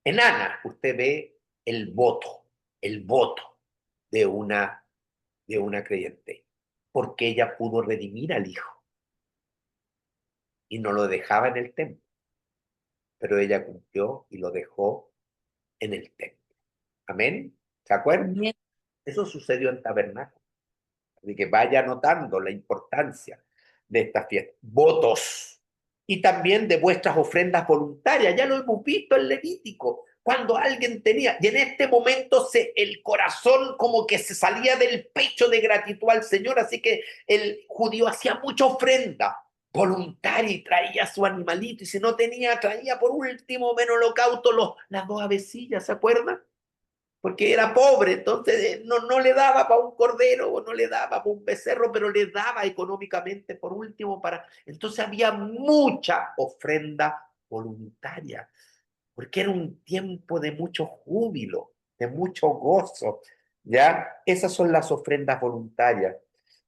en Ana usted ve el voto de de una creyente, porque ella pudo redimir al hijo y no lo dejaba en el templo, pero ella cumplió y lo dejó en el templo. Amén. ¿Se acuerdan? Amén. Eso sucedió en tabernáculo. Así que vaya notando la importancia de esta fiesta. Votos. Y también de vuestras ofrendas voluntarias. Ya lo hemos visto en Levítico. Cuando alguien tenía, y en este momento el corazón como que se salía del pecho de gratitud al Señor, así que el judío hacía mucha ofrenda voluntaria y traía su animalito, y si no tenía, traía por último en holocausto las dos avecillas, ¿se acuerdan? Porque era pobre, entonces no le daba para un cordero o no le daba para un becerro, pero le daba económicamente por último para... Entonces había mucha ofrenda voluntaria, porque era un tiempo de mucho júbilo, de mucho gozo, ¿ya? Esas son las ofrendas voluntarias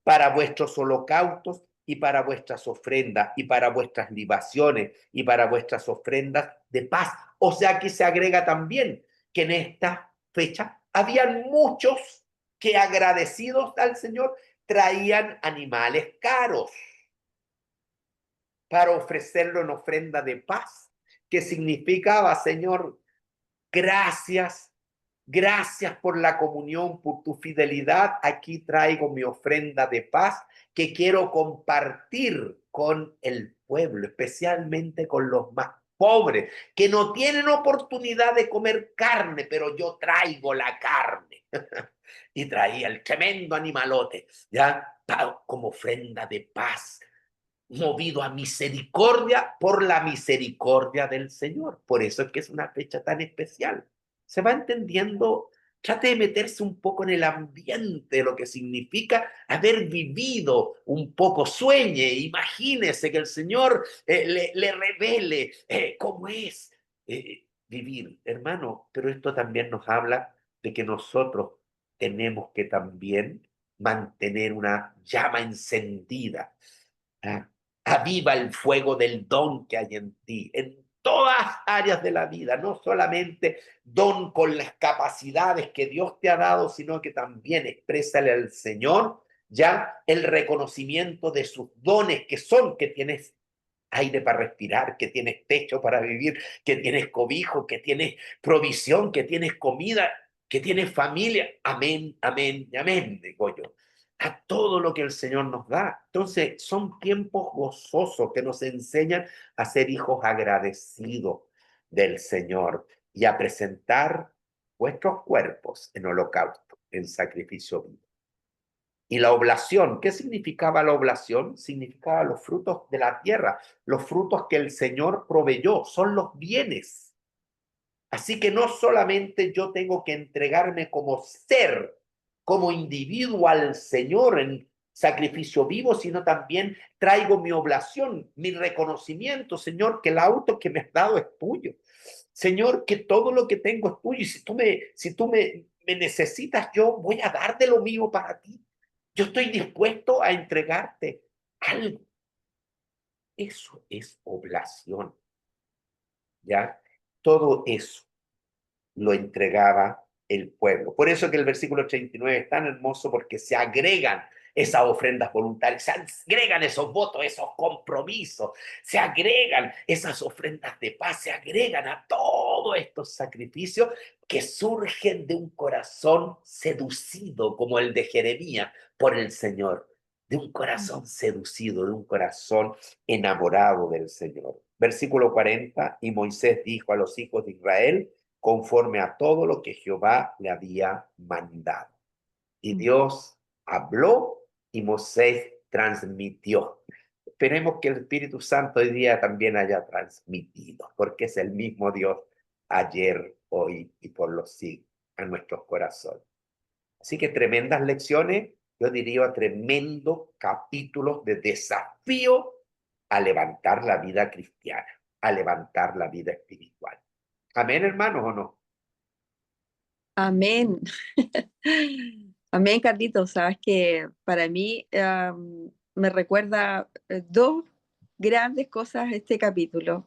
para vuestros holocaustos y para vuestras ofrendas y para vuestras libaciones y para vuestras ofrendas de paz. O sea que se agrega también que en esta fecha habían muchos que agradecidos al Señor traían animales caros para ofrecerlo en ofrenda de paz, que significaba, Señor, gracias, gracias por la comunión, por tu fidelidad. Aquí traigo mi ofrenda de paz que quiero compartir con el pueblo, especialmente con los más pobres, que no tienen oportunidad de comer carne, pero yo traigo la carne. Y traía el tremendo animalote, ¿ya? Como ofrenda de paz, movido a misericordia por la misericordia del Señor. Por eso es que es una fecha tan especial. Se va entendiendo, trate de meterse un poco en el ambiente de lo que significa haber vivido un poco, sueñe, imagínese que el Señor le revele cómo es vivir, hermano, pero esto también nos habla de que nosotros tenemos que también mantener una llama encendida. ¿Ah? Aviva el fuego del don que hay en ti, en todas áreas de la vida, no solamente don con las capacidades que Dios te ha dado, sino que también exprésale al Señor ya el reconocimiento de sus dones que son, que tienes aire para respirar, que tienes techo para vivir, que tienes cobijo, que tienes provisión, que tienes comida, que tienes familia. Amén, amén y amén, digo yo. A todo lo que el Señor nos da. Entonces, son tiempos gozosos que nos enseñan a ser hijos agradecidos del Señor y a presentar vuestros cuerpos en holocausto, en sacrificio vivo. Y la oblación, ¿qué significaba la oblación? Significaba los frutos de la tierra, los frutos que el Señor proveyó, son los bienes. Así que no solamente yo tengo que entregarme como ser, como individuo al Señor en sacrificio vivo, sino también traigo mi oblación, mi reconocimiento, Señor, que el auto que me has dado es tuyo. Señor, que todo lo que tengo es tuyo. Y si tú me necesitas, yo voy a dar de lo mío para ti. Yo estoy dispuesto a entregarte algo. Eso es oblación, ¿ya? Todo eso lo entregaba el pueblo. Por eso que el versículo 39 es tan hermoso, porque se agregan esas ofrendas voluntarias, se agregan esos votos, esos compromisos, se agregan esas ofrendas de paz, se agregan a todos estos sacrificios que surgen de un corazón seducido como el de Jeremías por el Señor, de un corazón seducido, de un corazón enamorado del Señor. Versículo 40, y Moisés dijo a los hijos de Israel, conforme a todo lo que Jehová le había mandado. Y Dios habló y Moisés transmitió. Esperemos que el Espíritu Santo hoy día también haya transmitido, porque es el mismo Dios ayer, hoy y por los siglos a nuestros corazones. Así que tremendas lecciones, yo diría tremendos capítulos de desafío a levantar la vida cristiana, a levantar la vida espiritual. Amén, hermanos, ¿o no? Amén. Amén, Carlitos. Sabes que para mí me recuerda dos. grandes cosas este capítulo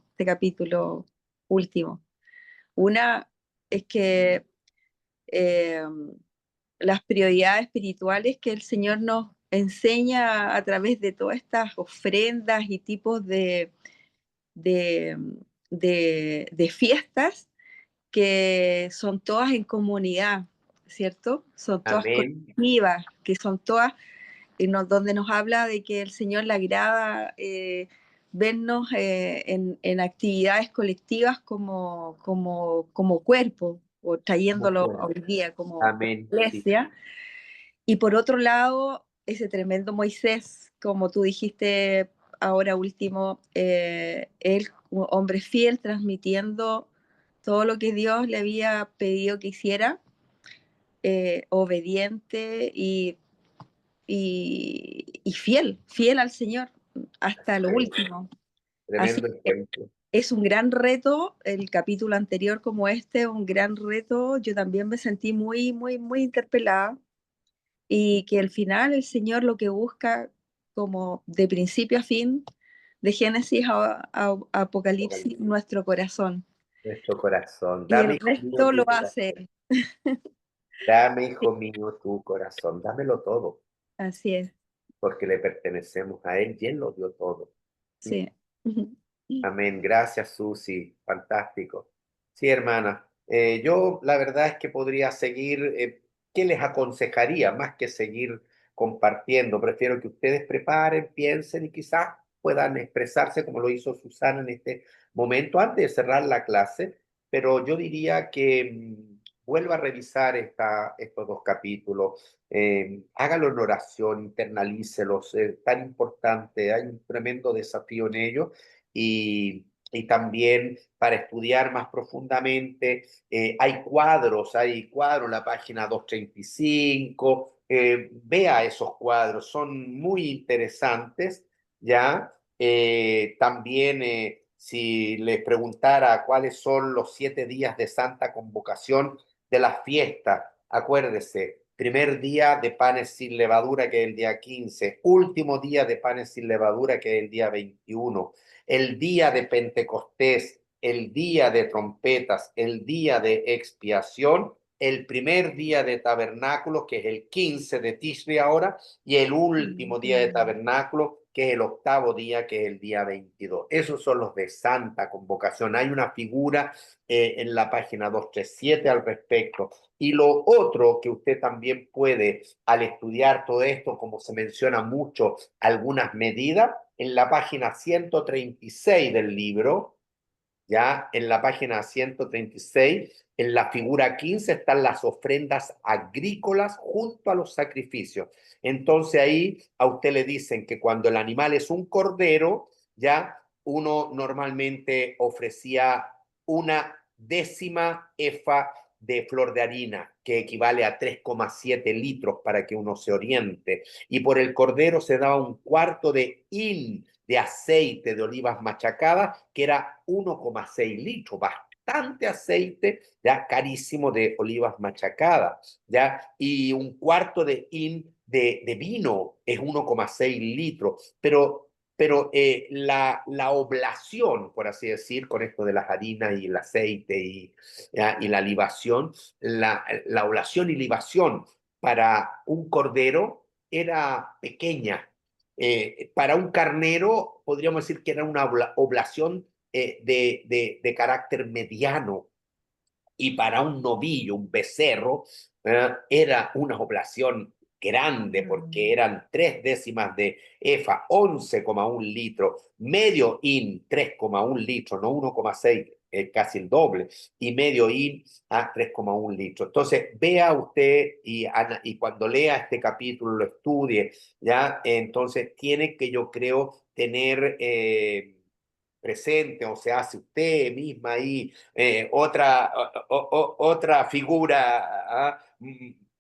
último. Una es que eh, las prioridades espirituales que el Señor nos enseña a través de todas estas ofrendas y tipos de, de fiestas que son todas en comunidad, ¿cierto? Son todas Amén. colectivas, que son todas, donde nos habla de que el Señor le agrada vernos en actividades colectivas como cuerpo, o trayéndolo hoy día como Amén. Sí. iglesia. Y por otro lado, ese tremendo Moisés, como tú dijiste ahora último, él, un hombre fiel, transmitiendo todo lo que Dios le había pedido que hiciera, obediente y fiel, fiel al Señor hasta lo último. Así Tremendo que ejemplo. es un gran reto, el capítulo anterior como este, un gran reto. Yo también me sentí muy, muy, muy interpelada y que al final el Señor lo que busca como de principio a fin, de Génesis a Apocalipsis, nuestro corazón. Nuestro corazón. Y Dame, el hijo mío, resto lo tu hace corazón. Él. Dame, hijo mío, tu corazón. Dámelo todo, Así es, porque le pertenecemos a Él y Él lo dio todo. sí. Amén. Gracias, Susi. Fantástico. Sí, hermana. Yo la verdad es que podría seguir. ¿Qué les aconsejaría más que seguir compartiendo? Prefiero que ustedes preparen, piensen y quizás puedan expresarse como lo hizo Susana en este momento antes de cerrar la clase. Pero yo diría que vuelva a revisar estos dos capítulos. Hágalo en oración, internalícelos. Tan importante. Hay un tremendo desafío en ello y también para estudiar más profundamente. Hay cuadros en la página 235, vea esos cuadros, son muy interesantes, ¿ya? También, si les preguntara cuáles son los 7 días de Santa Convocación de la fiesta, acuérdese, primer día de panes sin levadura, que es el día 15, último día de panes sin levadura, que es el día 21, el día de Pentecostés, el día de trompetas, el día de expiación, el primer día de tabernáculos, que es el 15 de Tishri ahora, y el último día de tabernáculos, que es el octavo día, que es el día 22. Esos son los de Santa Convocación. Hay una figura en la página 237 al respecto. Y lo otro que usted también puede, al estudiar todo esto, como se menciona mucho, algunas medidas, en la página 136 del libro, ya en la página 136, en la figura 15 están las ofrendas agrícolas junto a los sacrificios. Entonces ahí a usted le dicen que cuando el animal es un cordero, ya uno normalmente ofrecía una décima efa de flor de harina, que equivale a 3,7 litros para que uno se oriente. Y por el cordero se daba un cuarto de hin de aceite de olivas machacadas, que era 1,6 litros, bastante aceite, ya carísimo de olivas machacadas, ya, y un cuarto de hin de vino es 1,6 litros, pero la oblación, por así decir, con esto de las harinas y el aceite y la libación, la oblación y libación para un cordero era pequeña. Para un carnero podríamos decir que era una oblación de carácter mediano, y para un novillo, un becerro, era una oblación grande porque eran 3 décimas de efa, 11,1 litros, medio in, 3,1 litros, no 1,6, casi el doble, y medio in a 3,1 litros. Entonces, vea usted y cuando lea este capítulo, lo estudie, ¿ya? Entonces, tiene que, yo creo, tener presente, o se hace usted misma ahí otra figura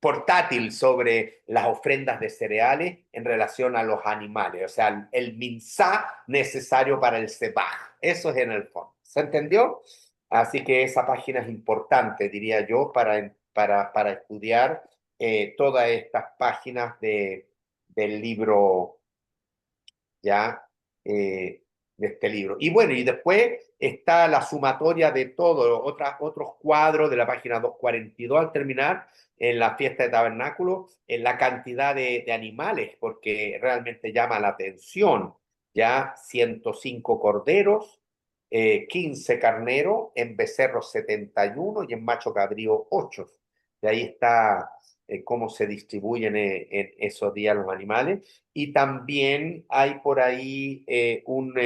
portátil sobre las ofrendas de cereales en relación a los animales, o sea, el minsá necesario para el sebaj. Eso es en el fondo. ¿Se entendió? Así que esa página es importante, diría yo, para estudiar todas estas páginas del libro, ¿ya? de este libro. Y bueno, y después está la sumatoria de todo, otros cuadros de la página 242 al terminar, en la fiesta de tabernáculo, en la cantidad de animales, porque realmente llama la atención, ya 105 corderos, 15 carneros, en becerros 71 y en macho cabrío 8. De ahí está cómo se distribuyen en esos días los animales. Y también hay por ahí un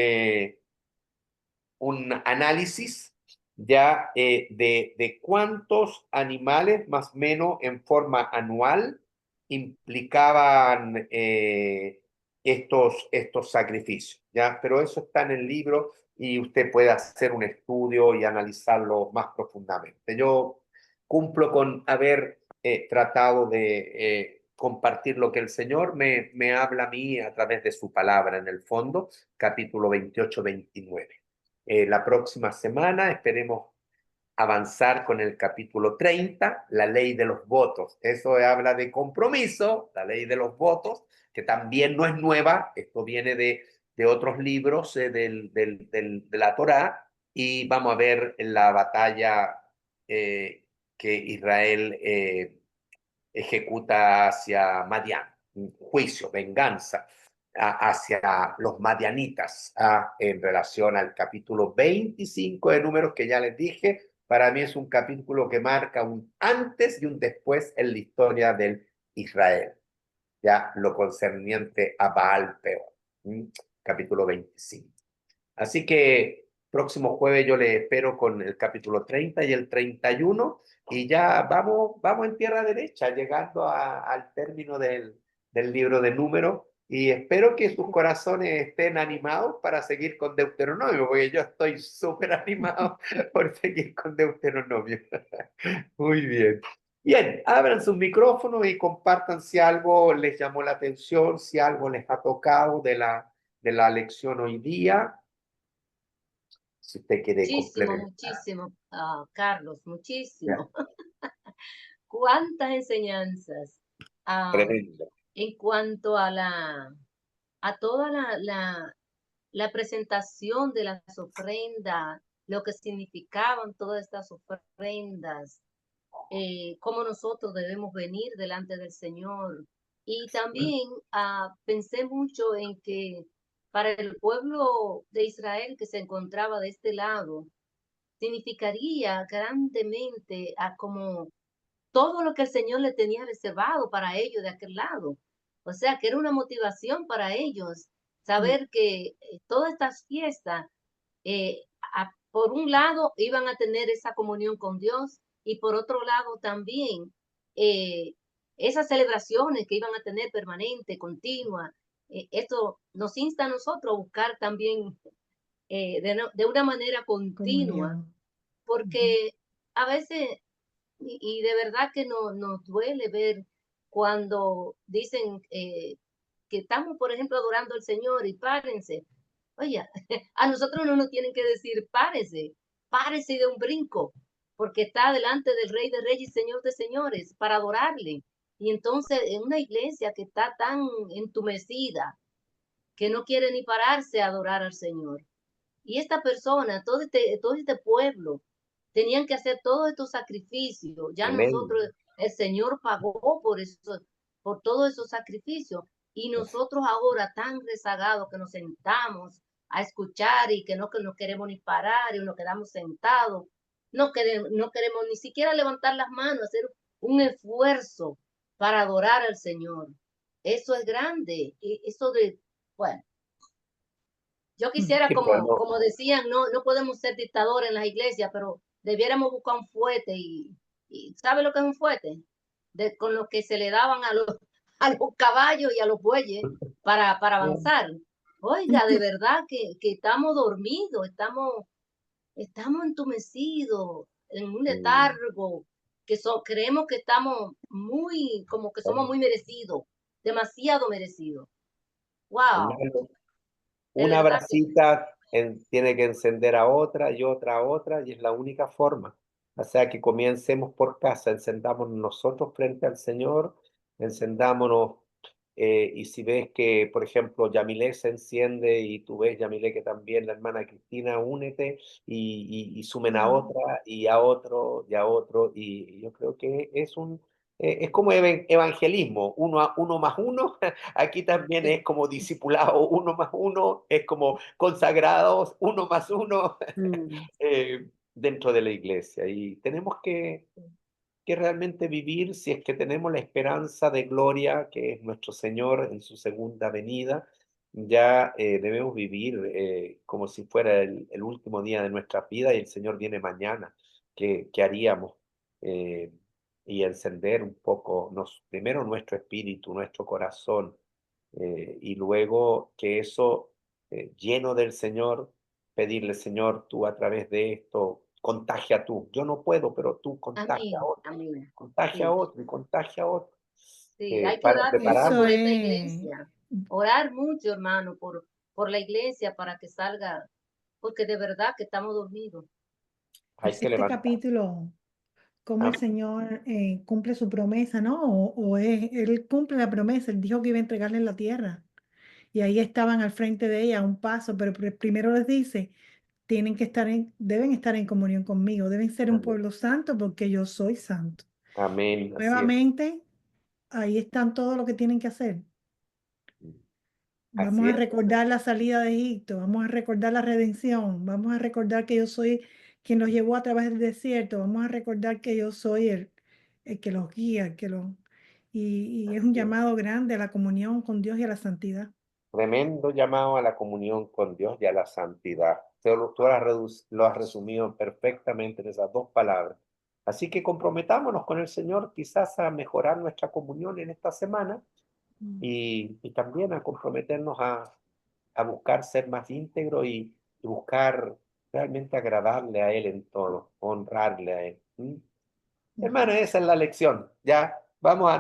análisis ya de cuántos animales más o menos en forma anual implicaban estos sacrificios, ¿ya? Pero eso está en el libro y usted puede hacer un estudio y analizarlo más profundamente. Yo cumplo con haber tratado de compartir lo que el Señor me habla a mí a través de su palabra, en el fondo, capítulo 28-29. La próxima semana esperemos avanzar con el capítulo 30, la ley de los votos. Eso habla de compromiso, la ley de los votos, que también no es nueva, esto viene de otros libros de la Torá, y vamos a ver la batalla que Israel ejecuta hacia Madián, un juicio, venganza hacia los madianitas en relación al capítulo 25 de Números que ya les dije. Para mí es un capítulo que marca un antes y un después en la historia del Israel, ya lo concerniente a Baal Peor, capítulo 25. Así que próximo jueves yo les espero con el capítulo 30 y el 31 y ya vamos en tierra derecha, llegando al término del libro de Números y espero que sus corazones estén animados para seguir con Deuteronomio, porque yo estoy súper animado por seguir con Deuteronomio. Muy bien. Bien, abran sus micrófonos y compartan si algo les llamó la atención, si algo les ha tocado de la lección hoy día, si usted quiere Muchísimo, complementar. muchísimo, Carlos, Ya, muchísimo. Cuántas enseñanzas ah, tremendo. en cuanto a toda la presentación de las ofrendas, lo que significaban todas estas ofrendas, cómo nosotros debemos venir delante del Señor. Y también pensé mucho en que para el pueblo de Israel que se encontraba de este lado, significaría grandemente a como todo lo que el Señor le tenía reservado para ellos de aquel lado. O sea, que era una motivación para ellos saber que todas estas fiestas, eh, por un lado, iban a tener esa comunión con Dios y por otro lado también eh, esas celebraciones que iban a tener permanente, continua. Esto nos insta a nosotros a buscar también de una manera continua, Comunión. porque a veces y de verdad que nos duele ver cuando dicen que estamos, por ejemplo, adorando al Señor y párense. Oye, a nosotros no nos tienen que decir párese, párese de un brinco, porque está delante del Rey de Reyes y Señor de Señores para adorarle. Y entonces en una iglesia que está tan entumecida, que no quiere ni pararse a adorar al Señor. Y esta persona, todo este pueblo, tenían que hacer todos estos sacrificios. Ya nosotros, Tremendo. el Señor pagó por eso, por todos esos sacrificios. Y nosotros ahora tan rezagados que nos sentamos a escuchar y que no queremos ni parar y nos quedamos sentados. No queremos ni siquiera levantar las manos, hacer un esfuerzo para adorar al Señor. Eso es grande. Eso de, bueno, yo quisiera, Sí, pues, como, no. como decían, no podemos ser dictadores en las iglesias, pero debiéramos buscar un fuete y ¿sabe lo que es un fuete? Con lo que se le daban a los, a los caballos y a los bueyes para avanzar. Oiga, de verdad que estamos dormidos, estamos entumecidos, en un Mm, letargo, creemos que estamos muy, como que somos muy merecidos, demasiado merecidos. Wow, hermano, de una verdad que bracita tiene que encender a otra y otra, y es la única forma. O sea que comencemos por casa, encendámonos nosotros frente al Señor, encendámonos Y si ves que, por ejemplo, Yamilé se enciende y tú ves, Yamilé, que también la hermana Cristina, únete y sumen a otra y a otro y a otro. Y yo creo que es como evangelismo, uno más uno. Aquí también es como discipulado, uno más uno, es como consagrados, uno más uno Mm. dentro de la iglesia. Y tenemos que realmente vivir, si es que tenemos la esperanza de gloria, que es nuestro Señor en su segunda venida, ya debemos vivir como si fuera el último día de nuestra vida y el Señor viene mañana. ¿Qué haríamos? Eh, y encender un poco, primero nuestro espíritu, nuestro corazón, y luego que eso, lleno del Señor, pedirle, Señor, tú a través de esto, contagia tú. Yo no puedo, pero tú contagia a Amén, otro, amén. contagia a Sí, otro y contagia a otro, sí, hay que para orar mucho Eso por prepararnos. esta es, iglesia. Orar mucho, hermano, por la iglesia para que salga, porque de verdad que estamos dormidos. Hay que este levantar. capítulo, cómo el Amén. Señor cumple su promesa, ¿no? Él cumple la promesa, Él dijo que iba a entregarle la tierra. Y ahí estaban al frente de ella a un paso, pero primero les dice, deben estar en comunión conmigo, deben ser un Amén. pueblo santo porque yo soy santo. Amén. Así es. Nuevamente, ahí están todo lo que tienen que hacer. Vamos Así a es. recordar la salida de Egipto, vamos a recordar la redención, vamos a recordar que yo soy quien los llevó a través del desierto, vamos a recordar que yo soy el que los guía, y es un Así es. llamado grande a la comunión con Dios y a la santidad. Tremendo llamado a la comunión con Dios y a la santidad. Tú lo has resumido perfectamente en esas dos palabras. Así que comprometámonos con el Señor quizás a mejorar nuestra comunión en esta semana y también a comprometernos a buscar ser más íntegro y buscar realmente agradarle a Él en todo, honrarle a Él. ¿Mm? Hermano, esa es la lección. Ya, vamos a